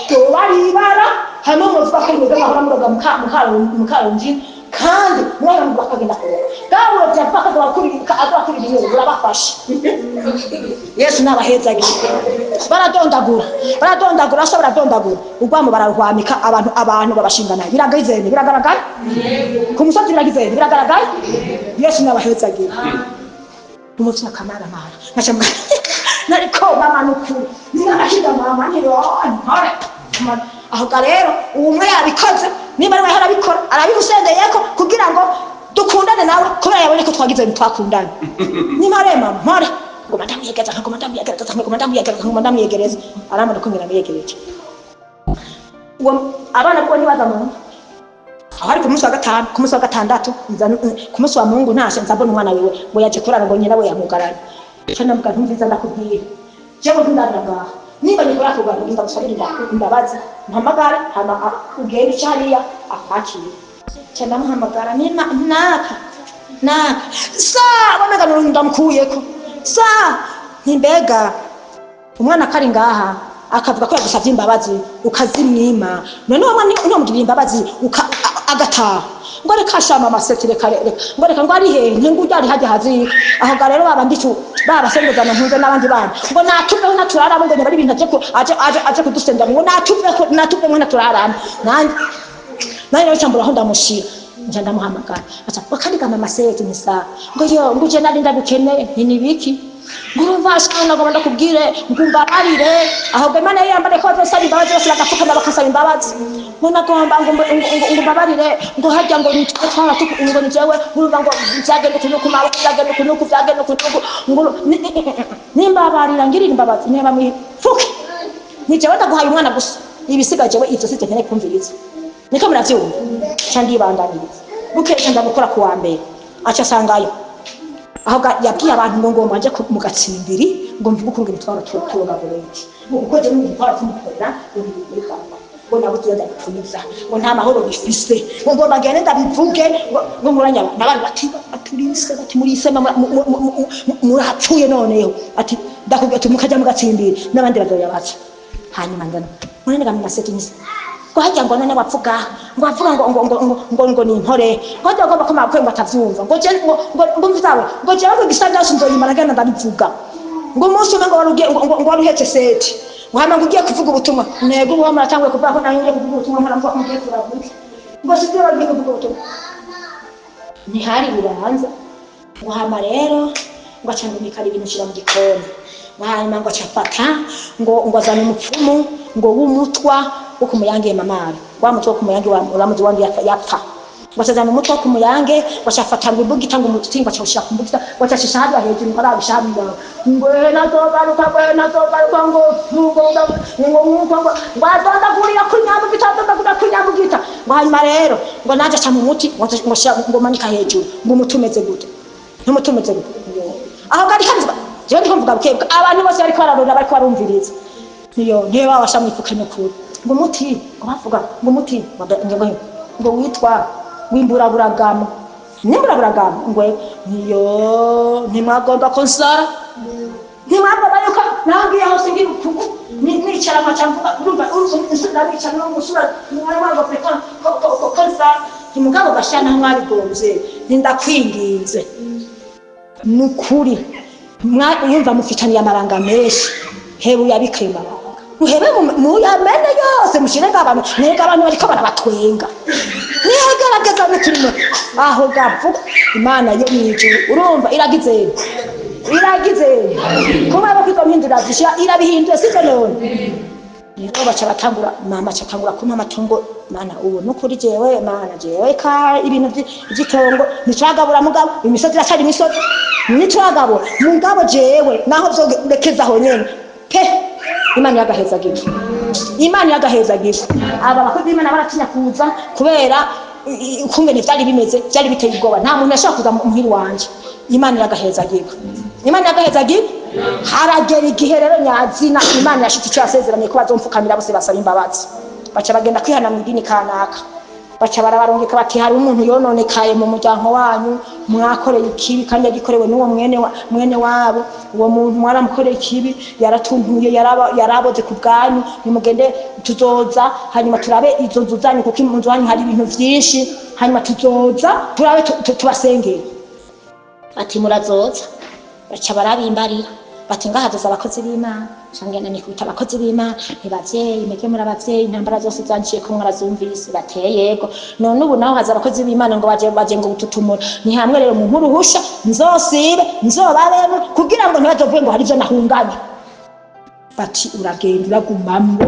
to bari bara hano mu twakomeza bahora muroga mukarungi kandi mwana mu bakagenda ko gawe byapaka bakuri biyo urabafasha Yesu nabahezagiye baradondagura so baradondagura ugwamo bararwamika abantu babashingana biragaragara ku musozi biragaragara Yesu nabahezagiye umutsi akamara nkacamba nariko mama nukuri ninashida mama niro ntore aho rero umwe yabikoze niba ari harabikora arabigusendeyeko kugira ngo dukundane nawe kubera yabone ko twagize twakundana nimare mama mpore ngo ndamwiyegereza aramba ndakongera miyegereje uwo abana ko nibaza mu aho ari ku munsi wa gatandatu ku munsi wa Mungu ntashe nzabona umwana wiwe ngo yaje kurara ngo nyina we yamugaranye cyo namuga ntumviza ndakubwiye jewe ndandanga niba nikora kuganira ndagusabira imbabazi mpamagara hama ugenda cyariya akwakira cyane muhamagara naka sa banaga ndamukuyeko sa ntimbega umwana kari ngaha akavuga ko yagusavye imbabazi ukazimwima none uwo mwana ntumugirira imbabazi agataha ngo reka shama amasekere kare ngo reka ngo ari he ntingu ryari hajya hazi aho ga rero babandicu babasengezana ntunze n'abandi bana ngo natuveho naturaramo ngo nyabari ibintu aje kudusendera ngo natuve mwana turaramo nani rero cyambura aho ndamushira nje ndamuhamagara acha bakandi kama maseke nisa ngo yo ngo je nari ndagukeneye ni biki ngurumva ashana ngo ndakubwire ngumbararire aho Imana yambare ko bazosaba imbabazi bose bagapfukana bakasaba imbabazi none agomba ngumbararire ngo hajya ngo nitwara ngo nijewe ngurumva ngo byagende kunuku maboko byagende kunuku ngo nimbabarira ngirira imbabazi niba mwifuke nijewe ndaguhaye umwana gusa ibisigaje we ivyo sitene kumviriza niko muravyumva cyandi bandaniza bukeye ndamukora kuwa mbere acha sangayo aho yabwiye abantu ngo manje mu gatsimbiri ngo mvuga ukuntu bitwara turabagoreki uko je n'itwara tumukorera ngo nabuze ndabipfuza ngo nta mahoro bifise ngo bagende ndabivuge ngo muranya n'abandi bati aturise bati murise murapfuye noneho ati ndakubwira tumukaja mu gatsimbiri n'abandi badoya baca hanyuma ndana munene gamina setinisi ko hajya ngo none wapfuga ngo avuga ngo ni intore ngo agomba ko makwe batavyumva ngo je ngo mvitawe ngo je ngo gisanja nzoyimara gana ndabivuga ngo umunsi umwe ngo waruhetse seti ngo hama ngo ugiye kuvuga ubutumwa nego uwo maratangwe kuvuga ko nanyuye kuvuga ubutumwa nkora mvuga mugiye kuravuga ngo sivyo bagiye kuvuga ubutumwa ni hari biranza ngo hama rero ngo acangumika ibintu shira mu gikoni hanyuma ngo acafata ngo azana umupfumu ngo w'umutwa wo kumuyange mamara wa mutwa kumuyange wa muzi wangi yapfa wasazana umutwa wo kumuyange washafata ngo imbugita ngo umutinga cyashira kumbugita wacashisha hadi hejuru ngo arabishabira ngo nazogaruka ngo wadonda kurira kunyambugita ngo hanyuma rero ngo naje aca mu muti ngo manika hejuru ngo umutumeze gute ntumutumeze gute aho gari kanzwa je ndiko mvuga bukebwa abantu bose bari kwararura bari kwarumviriza niyo ntewa washamwifukanye kuri ngo muti ngo bavuga ngo muti ngo witwa w'imburaburagamo nimburaburagambo ngo niyo nimwagomba konsara nimwagomba yuko nangiye hose ngira utugu nicara macamvuga urumva ndabicara no musura nimwagomba kwita konsara nimugabo gashana mwabigomze nindakwinginze nukuri mwumva mufitaniye amaranga menshi hebu yabikema muhebe mu yamene yose mushirenga abantu nega abantu bariko barabatwenga nihagaragaza n'ikirimo aho gavuga Imana yo mwijuru urumva iragize kuba bakiko mpindura zishya irabihinduye sije none niho baca batangura mama cyakangura kuma amatongo Mana uwo nukuri jewe Mana jewe ka ibintu by'itongo nicagabura mugabo imisozi yacari imisozi nicagabo mugabo jewe naho byorekeza aho nyene pe Imana yagaheza gifu aba bakozi Imana baratinya kuza kubera ukungene byari bimeze byari biteye ubwoba nta muntu yashaka kuza muhiri wanje Imana yagaheza gifu haragera igihe rero nyazina Imana yashitse icyo yasezeranye ko bazomfukamira bose basaba imbabazi baca bagenda kwihana mu idini kanaka baca barabarongeka bati hari umuntu yononekaye mu muryango wanyu mwakoreye ikibi kandi yagikorewe n'uwo mwene wabo uwo muntu mwaramukoreye ikibi yaratuntuye yaraboze ku bwanyu nimugende tuzoza hanyuma turabe izo nzu zanyu kuko mu nzu wanyu hari ibintu byinshi hanyuma tuzoza turabe tubasengere ati murazoza baca barabimbarira bati ngahaza abakozi b'Imana cyangwa ni kwita abakozi b'Imana ntibavyeyi mege muri abavyeyi intambara zose zanciye ko mwarazumvise bateye yego none ubu naho haza abakozi b'Imana ngo baje ngo ututumura ni hamwe rero mu nkuruhusha nzosibe nzobabemo kugira ngo ntibazovuge ngo hari byo nahunganye bati uragenda uragumamwo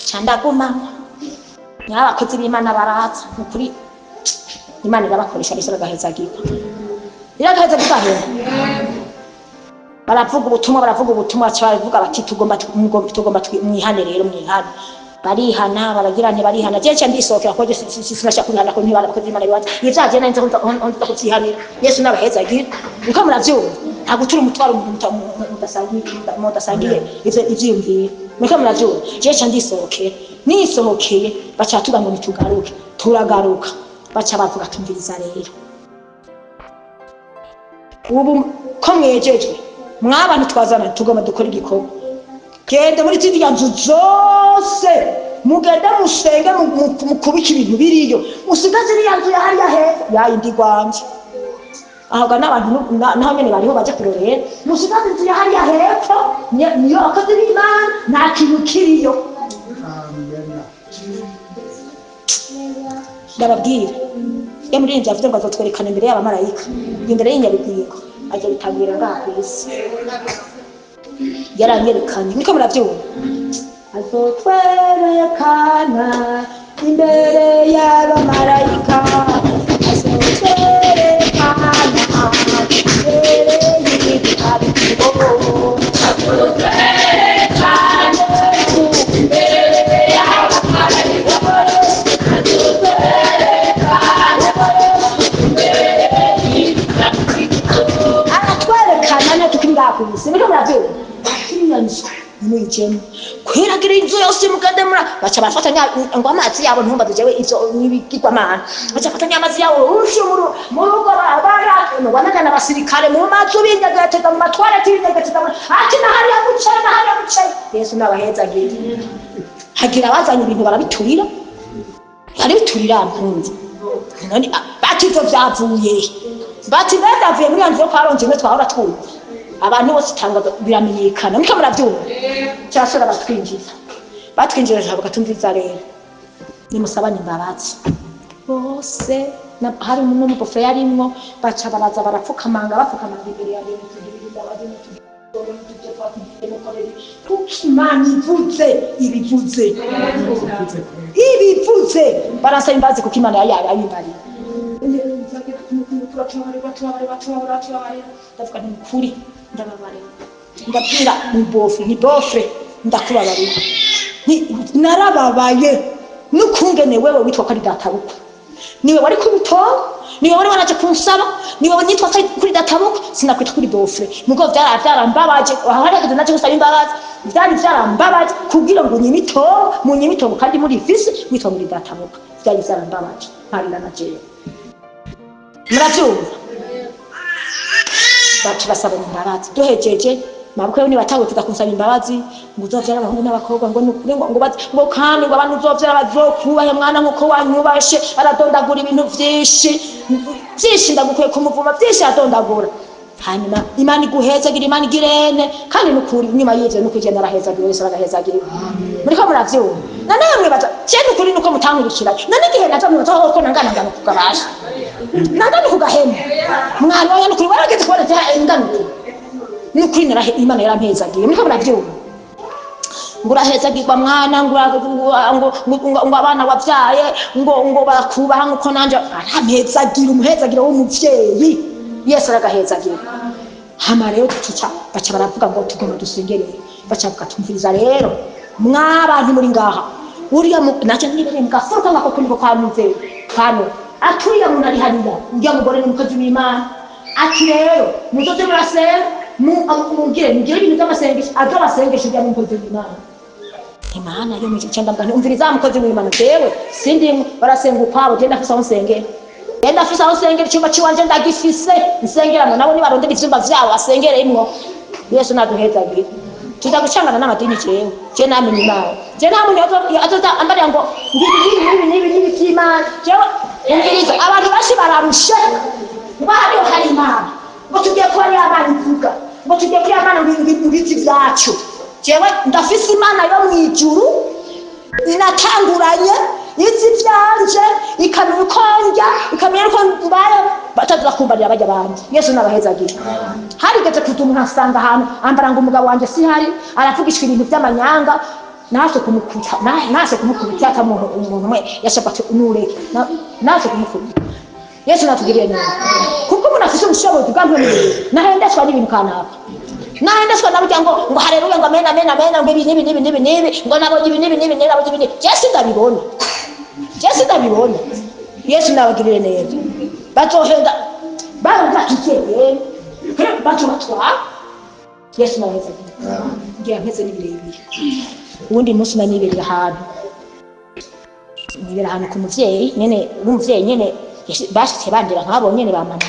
cyandagumamwo n'abakozi b'Imana baraza kuri Imana irabakoresha bisora gaheza giko iragaheza gikahe baravuga ubutumwa cyaravuga bati tugomba mwihane rero mwihane barihana baragira nti barihana jeje ndisokera ko sinashaka kurihana ko ntibara bakoze Imana biwaje yizaje nanze onza kuzihanira Yesu nabaheza gira niko muravyumva nta gutura umutwaro mudasangiye ivyiyumvira niko muravyumva jeje ndisokera nisohokeye baca tuga ngo nitugaruke turagaruka baca bavuga tumviriza rero ubu ko mwejejwe mw'abantu twazana tugomba dukora igikorwa. Gende muri ziriya nzu zose mugende musenge mukubika ibintu biriyo musigaze iriya nzu yahariya hepfo yayindi gwanje ahaga n'abantu naho nyene bariho baje kurorera musigaze inzu yahariya hepfo niyo akoze b'Imana nta kintu kiriyo. Ndababwira muri inzu avuze ngo azotwerekana imbere y'abamarayika imbere y'inyabibingo ajya bitabira ngaha ku isi yaranyerekanye niko murabyumva azotwerekana imbere y'abamarayika azotwerekana imbere y'ibitabo azotwerekana imbere y'abamarayika aratwerekana ne tukingakubise niko murabyumva nijemo kwiragira inzu yose mukademura baca bafatanya ngo amazi yabo ntumbaze jewe ivyo nibigirwamana baca bafatanya amazi yabo urushe mu rugo babara no banagana abasirikare mu mazu binyagateza mu matwareti binyagateza ati na hariya gucana Yesu nabahezagira hagira abazanye ibintu barabiturira mpunzi none bakizo vyavuye bati badavuye muri yanzu yo kwaronje mwe twahora twumva abantu bose tanga biramenyekana niko murabyumva cyashora batwinjiza bakatumviza rero nimusabane imbabazi bose hari umuntu n'umupfo yarimwo baca baraza barapfukamanga imbere ya Yesu tukimana ibivuze barasaba imbabazi kuko Imana yayibariye ndavuga ni ukuri ndababarira ndabwira ni bofre ndakubabarira narababaye n'ukungene wewe witwa ko ari databuko niwe wari kubitonga niwe wari wanaje kunsaba niwe wanyitwa kuri databuko sinakwita kuri bofre nuko byarambabaje ahari naje gusaba imbabazi byarambabaje kugira ngo munyimitongo kandi muri visi witwa muri databuko byarambabaje harira naje murabyumva bacu basaba imbabazi duhejeje mabukwe ni batawe tuzakusaba imbabazi ngo uzovyara abahungu n'abakobwa ngo kandi ngo abantu uzovyara bazokubahe mwana nkuko wanyubashe aradondagura ibintu vyinshi ndagukuye kumuvuma vyinshi adondagura hanyuma Imana iguhezagira Imana igirene kandi nukuri nyuma y'ivyo nukugenda arahezagira Yesu aragahezagira muriko muravyumva none mwe baza cyane kuri nuko mutankurikira none igihe natamwe ko nangana kugabasha nangana kugahema mwana wawe nukuri warageze kubona cya engano nukuri narahe Imana yarampezagiye muriko muravyumva ngurahezagirwa mwana ngo abana wavyaye ngo bakubaha nkuko nanje arampezagira umuhezagira w'umuvyeyi Yesu aragahezagira hama rero baca baravuga ngo tugomba dusengerere baca bakatumviriza rero mw'abantu muri ngaha uriya naje nibere ngafuruka ngako kuniko kwa muvyeyi kano aturiya muntu ari hariya ujya mugore n'umukozi w'Imana ati rero muzoze murasenga mugire ibintu by'amasengesho azabasengesho ujya n'umukozi w'Imana Imana yo mukicenda mbane umviriza mukozi w'Imana jewe sindi barasenga ukwabo genda afisa aho nsengera Yenda afisa aho nsengera icyumba ciwanje ndagifise nsengerano nabo nibarondera ivyumba vyabo asengeremwo Yesu naduhezagira tuzagucangana n'amadini je namenye Imana je namuntu azoza ambariya ngo nibi cy'Imana jewe umviriza abantu bashi bararushe bari hari Imana ngo tugiye ko ari abantu ivuga ngo tugiye ko Imana ngibiti vyacu jewe ndafise Imana yo mwijuru inatanguranye izi vyanje ikamenya konja ikamenya ko mbaye batazira kumbarira bajya banje Yesu nabahezagira harigeze kutumuntu asanga ahantu ambara ngo umugabo wanje si hari arafugishwa ibintu by'amanyanga naje kumukubita atamuntu umuntu mwe yashaka unure naje kumukubita Yesu natugiriye neza kuko umuntu afite ubushobozi bw'abantu nahendeshwa n'ibintu kanaka nahendeshwa nabujya ngo haleluya ngo amen ngo ibi ngo nabonye ibi nabonye ibi Yesu ndabibona Yesu nabagirire neza batohenda barakikeye batwa Yesu nabeza ngiye mpeze n'ibirebire ubundi munsi naniberera ahantu ku muvyeyi nyene umuvyeyi nyene bashitse bandira nkabo nyene bamana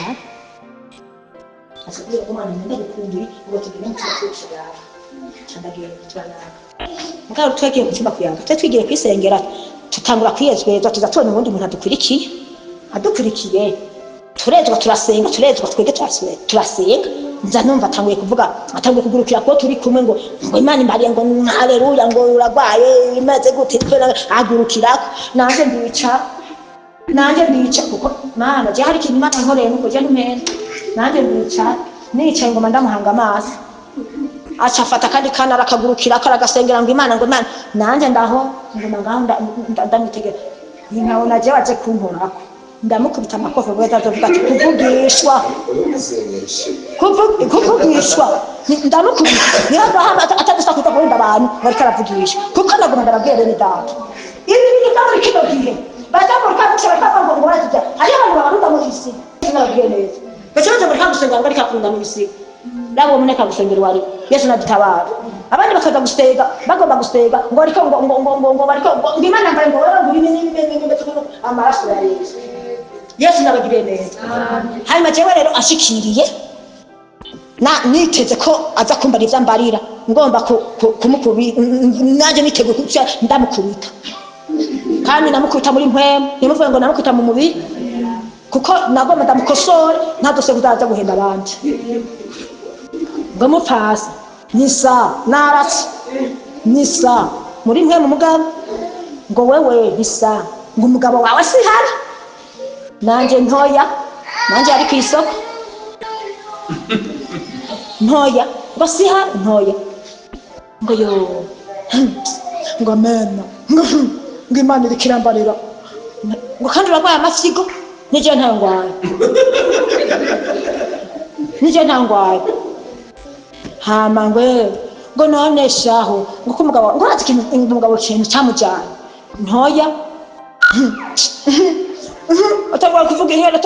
asabira ko mwana ndagukumbuye ngo tugire mu cyose yawe cyandagire turana mugabo twegeye mu cyumba kuyanga twigire kwisengera tutangura kwiyezweza tuzatubona ubundi umuntu adukurikiye turezwa turasenga twege turasenga nza numva atanguye kugurukira ko turi kumwe ngo Imana imbariye ngo haleluya ngo uragwaye imeze gute agurukira nanje ndica kuko Mana je hari ikintu Imana nkoreye nuko je ntumene nanje nicaye ngo ndamuhanga amaso acafata kandi kana arakagurukira akaragasengera ngo Imana nanje ndaho ngo ngaho ndamitegeka nkabona je waje kunkorako ndamukubita amakofe bwo atavuga ati kuvugishwa ndamukubita niba atagusa kutavuga abantu bari karavugisha kuko naguma ndababwira ni data ibi ni ndaburi kino gihe batamurika gushaka ngo ngorajya ari abantu baruta mu isi nababwira neza bacyonje muri kagusenga ngo ari kakunda mu isi nabo muneka gusengera wari Yesu nadutabara abandi bakaza gustega bagomba gustega ngo ariko ngo bariko Imana mbaye ngo ni amaraso ya Yesu nabagiriye neza hanyuma jewe rero ashikiriye niteze ko aza kumbara ivyambarira ngomba kumukubi naje nitege kuca ndamukubita kandi namukubita muri mpwemu nimuvuga ngo namukubita mu mubiri kuko nagomba ndamukosora ntadose kuzaza guhenda abandi ngo mupfasi nisa naratse nisa muri mpwemu mugabo ngo wewe nisa ngo umugabo wawe sihari nanje ntoya nanje ari ku isoko ntoya ngo siha ntoya ngo yo ngo mena ngo Imana iri kirambarira ngo kandi uragwaye amafyigo nije ntangwaye hama ngo none shaho ngo kumugabo ngo ati umugabo kintu cyamujyana ntoya atagwa kuvuga ihera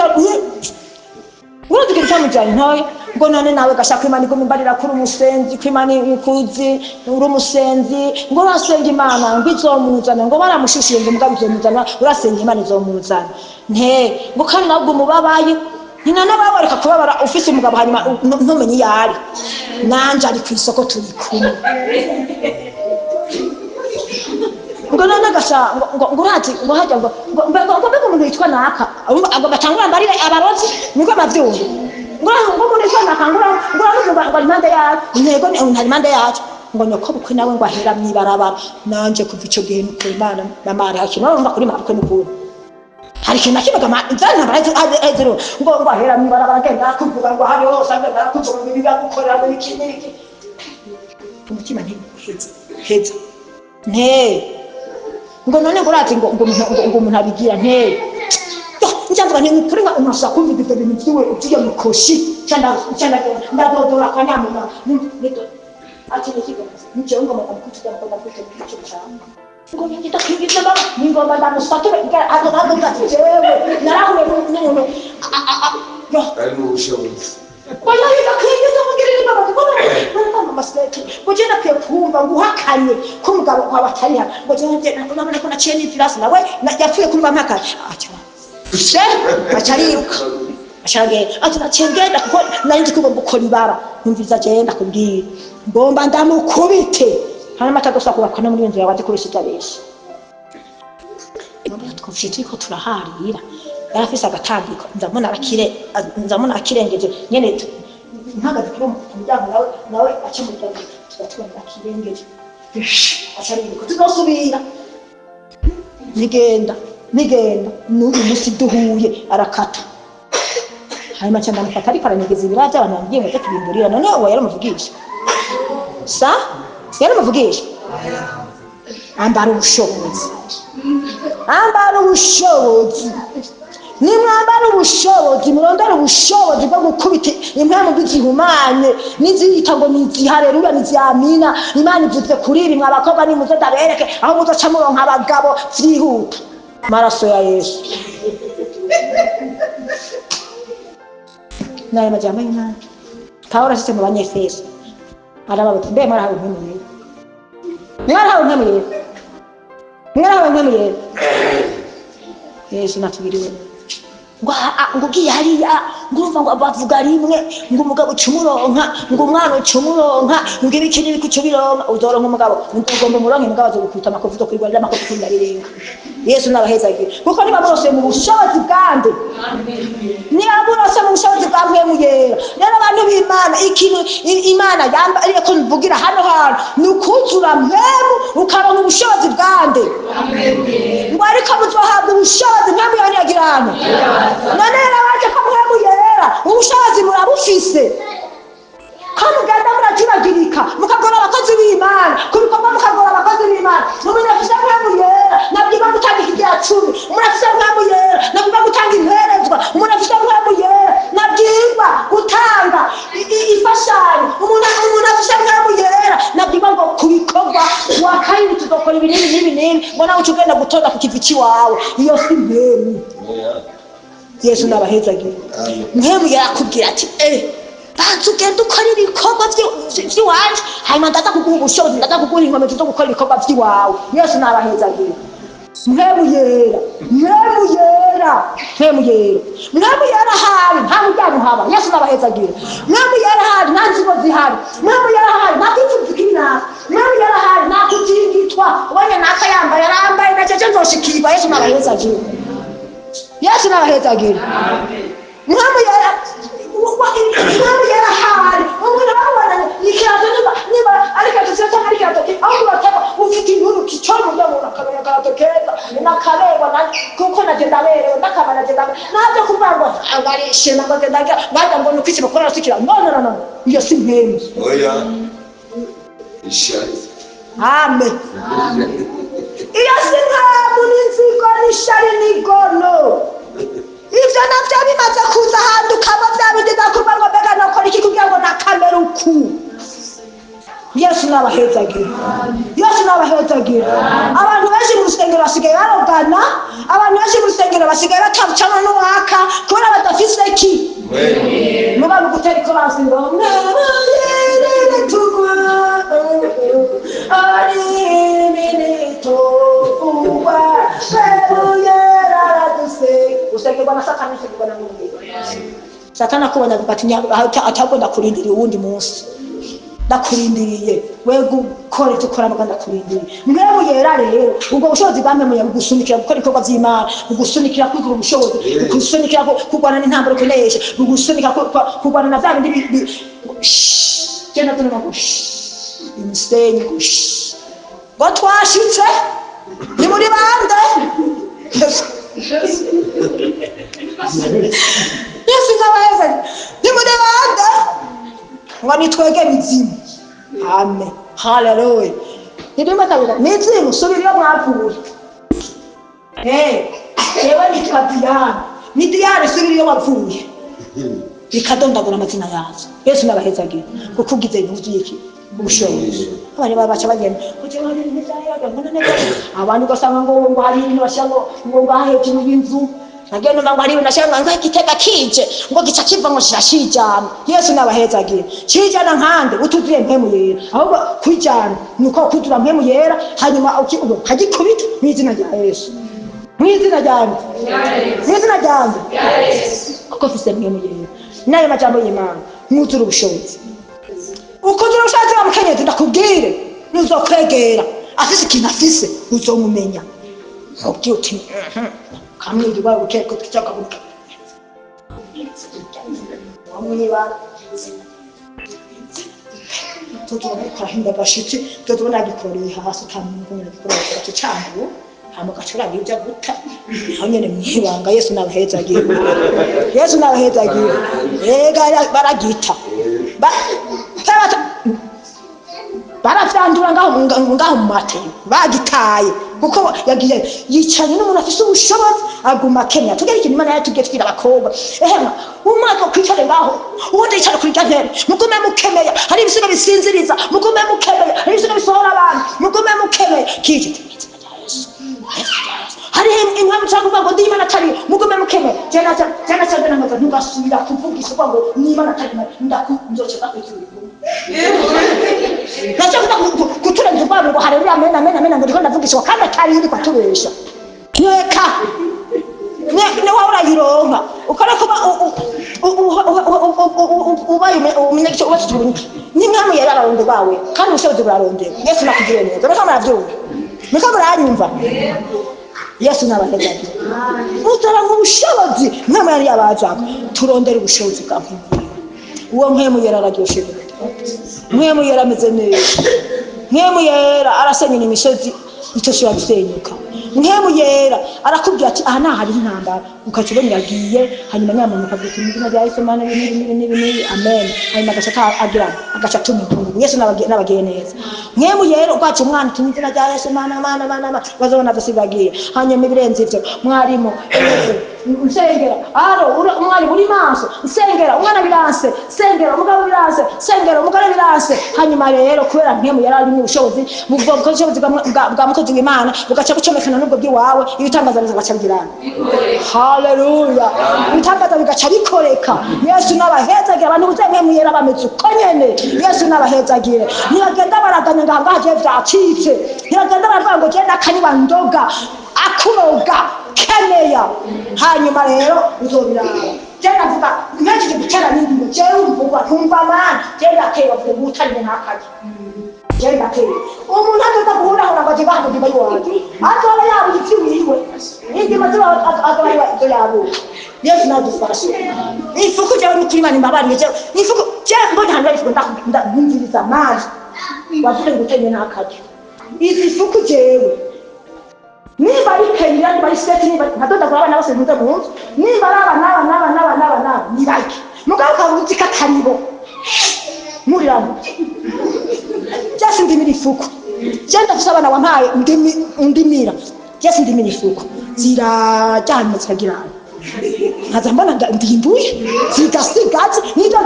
uratugira cyamujyana ntoya ngo none nawe gashaka Imana igumimbarira kuri umusenzi kw'Imana ikuzi uri umusenzi ngo urasenga Imana ngo izomuzana ngo baramushishiye ngo mugabo izomuzana urasenga Imana izomuzana ngo kandi nabwo mubabaye nina nababareka kubabara ufise umugabo hanyuma ntumenye yari nanje ari ku isoko turi kumwe ngo none gasha ngo urati ngo hajya ngo umuntu yitwa naka ngo batangura mbarire abarozi niko bavyumva ngo umuntu yitwa naka ngo impande yacu intego ni impande yacu ngo nyoko bukwe nawe ngo ahera mwibarabara nanje kuva ico gihe nuko Imana namara hakino urumva kuri mabukwe n'ukuri hari kintu kibaga nzana barazero ngo ahera mwibarabara genda kuvuga ngo hari hose agenda kuvuga ngo biba gukorera muri iki umutima heza ngo none ngo urati ngo umuntu abigira njyavuga nti kuri nga umusha kumva ibyo bintu byiwe ugiye mukoshi cyanda ndadodora kwa nyamuna nito ati nje ngo mukutira ko ndakute cyo cyane ngo ngita kwibita ba ngomba ndamusatura adoga jewe narahuye n'umuntu yo ari mu bushobozi Oya ida kwigeza mugirira imbabazi ngo maseke ngo je nakwiye kumva nguhakanye ko mugabo kwa batariha ngo je nabona ko naciye n'ipirasi nawe yapfuye kumva mpaka she achariruka ashage ati nacengenda kuko nari kuba gukora ibara numviza je ndakubwira ngomba ndamukubite hana matagosa kubakana muri nzu yawe kubishita beshi twufite ko turaharira yarafise agatambiko nzamuna akirengeje nyene ntagaze kuri mu muryango nawe acimurira tugatubona akirengeje ashariruka tuzosubira nigenda n'uyu musi duhuye arakata hanyuma cyane amufata ariko aranyegeza ibiraje abantu bagiye ngo tubimburira none uwo yaramuvugisha yaramuvugisha ambara ubushobozi nimwambara ubushobozi murondera ubushobozi bwo gukubita impamvu zihumanye n'iziyita ngo nizihareruya niziyamina Imana ivuze kuri ibi mwabakobwa nimuze ndabereke aho muzoca muronka abagabo vyihuta maraso ya Yesu naye majambo y'Imana Pawulo ashitse mu banyefeso arababwira mbe mwarahawe nk'umwe mwarahawe nk'umwe Yesu natubiriwe ngo giyariya ngumva ngo bavuga rimwe ngo umugabo cumuronka ngo umwana cumuronka ngo ibiki n'ibiki cubironka uzoronka umugabo ugomba umuronke mugabo azogukubita amakofi zo kwigwanira amakofi kundarirenga. Yesu nabahezagira kuko niba borose mu bushobozi bwande niba borose mu bushobozi bwa mpwemu yera. Rero abantu b'Imana ikintu Imana yamba ariko mvugira hano hantu ni ukuzura mpwemu ukaronka ubushobozi bwande. Ngo ariko muzohabwa ubushobozi mpwemu yagira hano. None rabaje ko mpwemu yera ubushobozi murabufise ko mugenda murakibagirika mukagora abakozi b'Imana kubikorwa mukagora abakozi b'Imana mumenye afise mpwemu yera nabwiba gutanga ikigira 10 murafise mpwemu yera nabwiba gutanga imperezwa murafise mpwemu yera nabwiba gutanga ifashanyo umuntu afise mpwemu yera nabwiba ngo kubikorwa wakayiri tuzokora ibinini ngo nawe ugenda gutonda ku kivici wawe iyo si mpwemu. Yesu nabahezagira mpwemu yarakubwira ati bantu ugenda ukora ibikorwa by'iwacu hanyuma ndaza kuguha ubushobozi ndaza kuguha inkomezi zo gukora ibikorwa by'iwawe. Yesu nabahezagira mpwemu yera hari nta muryango haba. Yesu nabahezagira mpwemu yera hari nta nzigo zihari. Mpwemu yera hari nta kwipfukira. Mpwemu yera hari nta kutingitwa ubonye naka yambaye arambaye na cece nzoshikirwa. Yesu nabahezagira mpwemu yera hari umuntu ababona ikirato niba ariko atoseta ariko atoke aho bataba ufite inkuru kicomo ndabona kabaya gato keza nakareba kuko nagenda berewe nakabana nagenda nabyo kuvango angarishe nagote ndaga bajya ngo nukwice bakora sikira no iyo si mpemu. Amen. Iyo si mpemu n'inzigo n'ishari n'igono ivyo navyo bimaze kuza ahantu ukaba vyabigeza kuba ngo mbega nokora iki kugira ngo nakamere uku. Yesu nabahezagira abantu benshi mu rusengero basigaye barogana. Abantu benshi mu rusengero basigaye batabucana n'uwaka kubera badafise ki muba mu gutera ikoransi ngo usengerwa na Satani usengerwa na Mungu. Satani akubona gukatinya atabwo ndakurindiriye uwundi munsi ndakurindiriye we gukora icyo ukora muganda kurindiriye. Mpwemu yera rero ubwo bushobozi bwamwe bugusunikira gukora ibikorwa by'Imana bugusunikira kugira ubushobozi bugusunikira kurwana n'intambara kunesha bugusunika kurwana na bya bindi genda tunama imisenyi ngo twashitse ni muri bande. Yesu nabahezagira ni muri bande ngo nitwege bizimu. Amen. Hallelujah. Nidima tabira mizimu subira mwavuye. Yewe nitwa Diane subira wavuye. Bikadondagura amazina yazo. Yesu nabahezagira kukugize ibintu iki ubushobozi. Abari babaca bagenda kugira ngo ntizayaga abantu gasanga ngo hari ibintu bashango ngo haheje mu binzu nagenda ngo hari ibintu bashango ngo igitega kije ngo gica kiva ngo shashijana. Yesu nabahezagira cijana nkande utuvuye mpemu yera ahubwo kwijana nuko kudura mpemu yera hanyuma ukagikubita mu izina rya Yesu mu izina rya Yesu kuko fise mpemu yera nayo majambo y'Imana mwuzura ubushobozi ukuzura ubushobozi wa mukenyezi ndakubwire nuzokwegera afise ikintu afise uzomumenya ubwiye uti kamwiri wawe ukeko twicyaka buka wamwiba tutubona hinda bashitse tutubona gikoreye hasi kamuntu gikoreye cyo cyangwa hamugacura bibya guta hanyene mwibanga. Yesu nabahezagira ega baragita baravyandura ngaho mu mateye bagitaye kuko yagiye yicanye n'umuntu afise ubushobozi aguma Kenya tugera ikintu Imana yatubwiye twira abakobwa umwaka kwicare ngaho ubundi yicare kuri gantene mugume mukemeye hari ibisigo bisinziriza mugume mukemeye hari ibisigo bisohora abantu mugume mukemeye kije hari impamvu cyangwa ngo ndimana atari mugume mukemeye cyane ngo ntugasubira kuvugisha ngo n'Imana atari ndakunzocheka kwituri nachokuta kuturenza kwabo ngo haleluya amen ngo ndiko ndavugisha kandi atari ndi kwatubesha ne wahora yironka ukareka ubaye umunyagice ubashije ni mwami yari abarundi bawe kandi ubushobozi burarondera Yesu nakugiriye neza reka murabyumva reka muranyumva Yesu nabahezagira mutara nk'ubushobozi mwami yari yabazaga turondera ubushobozi bwa mpumuro uwo mpemu yera araryoshe mpemu yera ameze neza mpemu yera arasenyera imisozi itoshobora gusenyuka mpemu yera arakubwira ati aha nahari intambara ukakibona yagiye hanyuma nyamuntu ukabyuka izina rya Yesu Mana n'ibintu amen hanyuma agaca tumitungu Yesu nabagiye neza mpemu yera ugaca umwana ati izina rya Yesu Mana bazabona dosibagiye hanyuma ibirenze ivyo mwarimu nsengera umwari buri maso nsengera umwana biranse sengera umugabo biranse sengera umugore biranse hanyuma rero kubera mpemu yera ari mu bushobozi ubushobozi bwa mukozi w'Imana bugaca bucomekana n'ubwo bw'iwawe ibitangaza bigaca bigirana haleluya ibitangaza bigaca bikoreka Yesu nabahezagira abantu mpemu yera bameze uko nyene Yesu nabahezagire ntibagenda baraganya ngahaje vyacitse ntibagenda baravuga ngo genda kaniba ndoga akuroga keneya hanyuma rero uzobiraba jenda vuga ngejeje gutera n'indimo jewe umvugwa ntumva mana jenda kera vuga utari n'akaje jenda kera umuntu agenda guhura aho nabaje bandi bibaye waje atwara yabo icyuyiwe indimo zaba atwara yabo Yesu nadufashe ifuku jewe n'utimana imbabari jewe ifuku jewe mbona hano ifuku ndumviriza maji wavuga ngo utari n'akaje izi fuku jewe niba ikenya niba iseti niba ntadoda kwa abana bose ntuze munzu niba naba nibaki mugaruka urutika kanibo muriramo cyase ndimira ifuku cyenda fusabana wampaye ndimira cyase ndimira ifuku zirajyana zikagirana nkazambana ndimbuye zigasigaze nibyo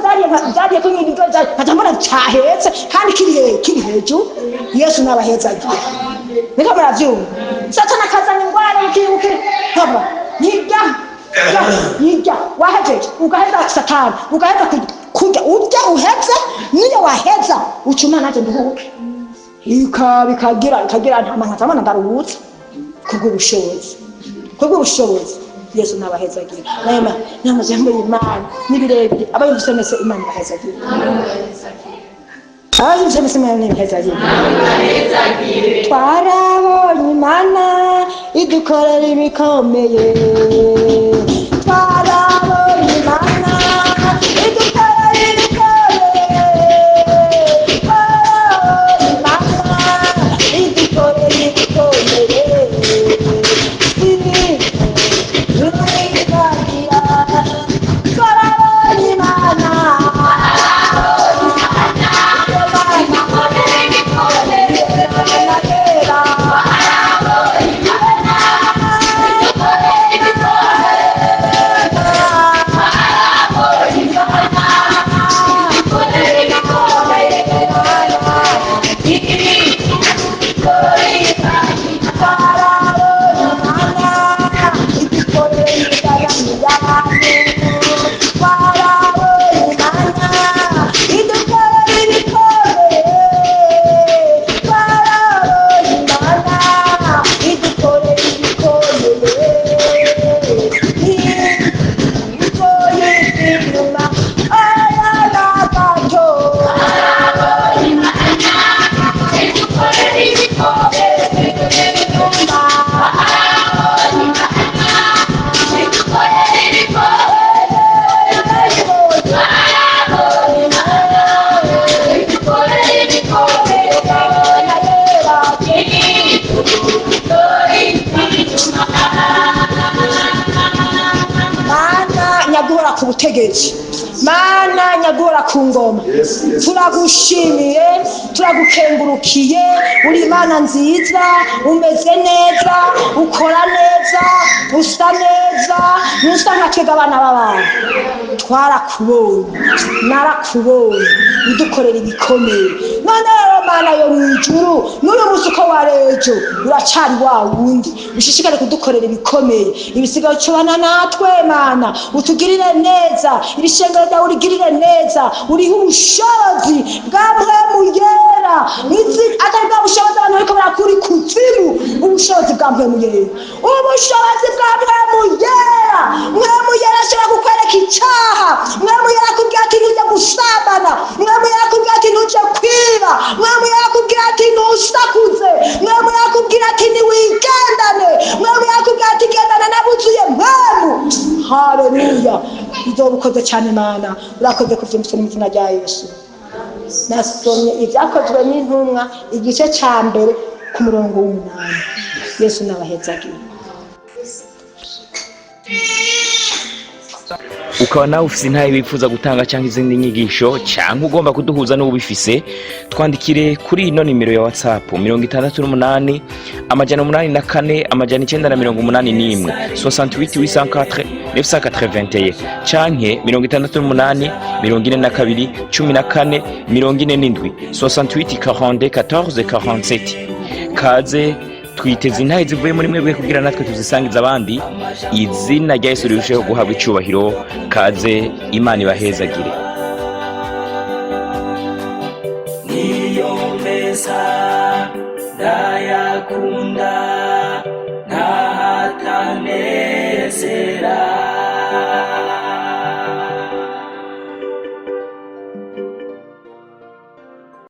zariye ko nyine nkazambana cyahetse kandi kiri hejuru Yesu nabahezagira nika muravyumva satana kazana ingwara ukibuke haba yijya wahejeje ugaheza satana ugaheza kujya ujya uhetse niyo waheza ucuma naje nduhuke bikagira ntamana ndaruhutse kubw'ubushobozi Yesu nabahezagira n'amajambo y'Imana nibirebire abayumvise mese Imana bahezagira twarabonye Imana idukorera ibikomeye twarabonye Imana idukorera ibikomeye twarabonye Imana idukorera ibikomeye twarabonye Imana Mana nyagora ku ngoma turagushimiye turagukengurukiye uri Imana nziza umeze neza ukora neza usa neza nusa nkatwega abana b'abantu twarakubonye narakubonye udukorera ibikomeye none rero Mana yo mwijuru n'uyu musi uko warejo uracari wa wundi ushishikare kudukorera ibikomeye ibisigaye cubana natwe Mana utugirire neza irishengero ryawe urigirire neza uriho ubushobozi bwa mpwemu yera atari bwa bushobozi abantu bariko barakura ikuzimu ubushobozi bwa mpwemu yera ubushobozi bwa mpwemu yera mpwemu yera ashobora kukwereka icaha mpwemu yera akubwira ati ntujya gusambana mpwemu yera akubwira ati ntujya kwiba mpwemu yera akubwira ati ntusakuze mpwemu yera akubwira ati ntiwigendane mpwemu yera akubwira ati gendana n'abuzuye mpwemu. Haleluya izoba ukoze cyane Mana urakoze kuvyumvise mu izina rya Yesu. Nasomye ibyakozwe n'intumwa igice ca mbere ku murongo w'8. Yesu nabahezagiye. ukaba nawe ufise intahe wifuza gutanga cyangwa izindi nyigisho cyangwa ugomba kuduhuza n'ubifise twandikire kuri ino nimero ya WhatsApp 68 884 981 68 804 canke 68 42 14 47 68 42 14 47. Kaze twiteze intahe zivuye muri mwebwe kugira natwe tuzisangiza abandi. Izina rya Yesu rirusheho guhabwa icubahiro. Kaze Imana ibahezagire. niyo meza ndayakunda ntahatanezera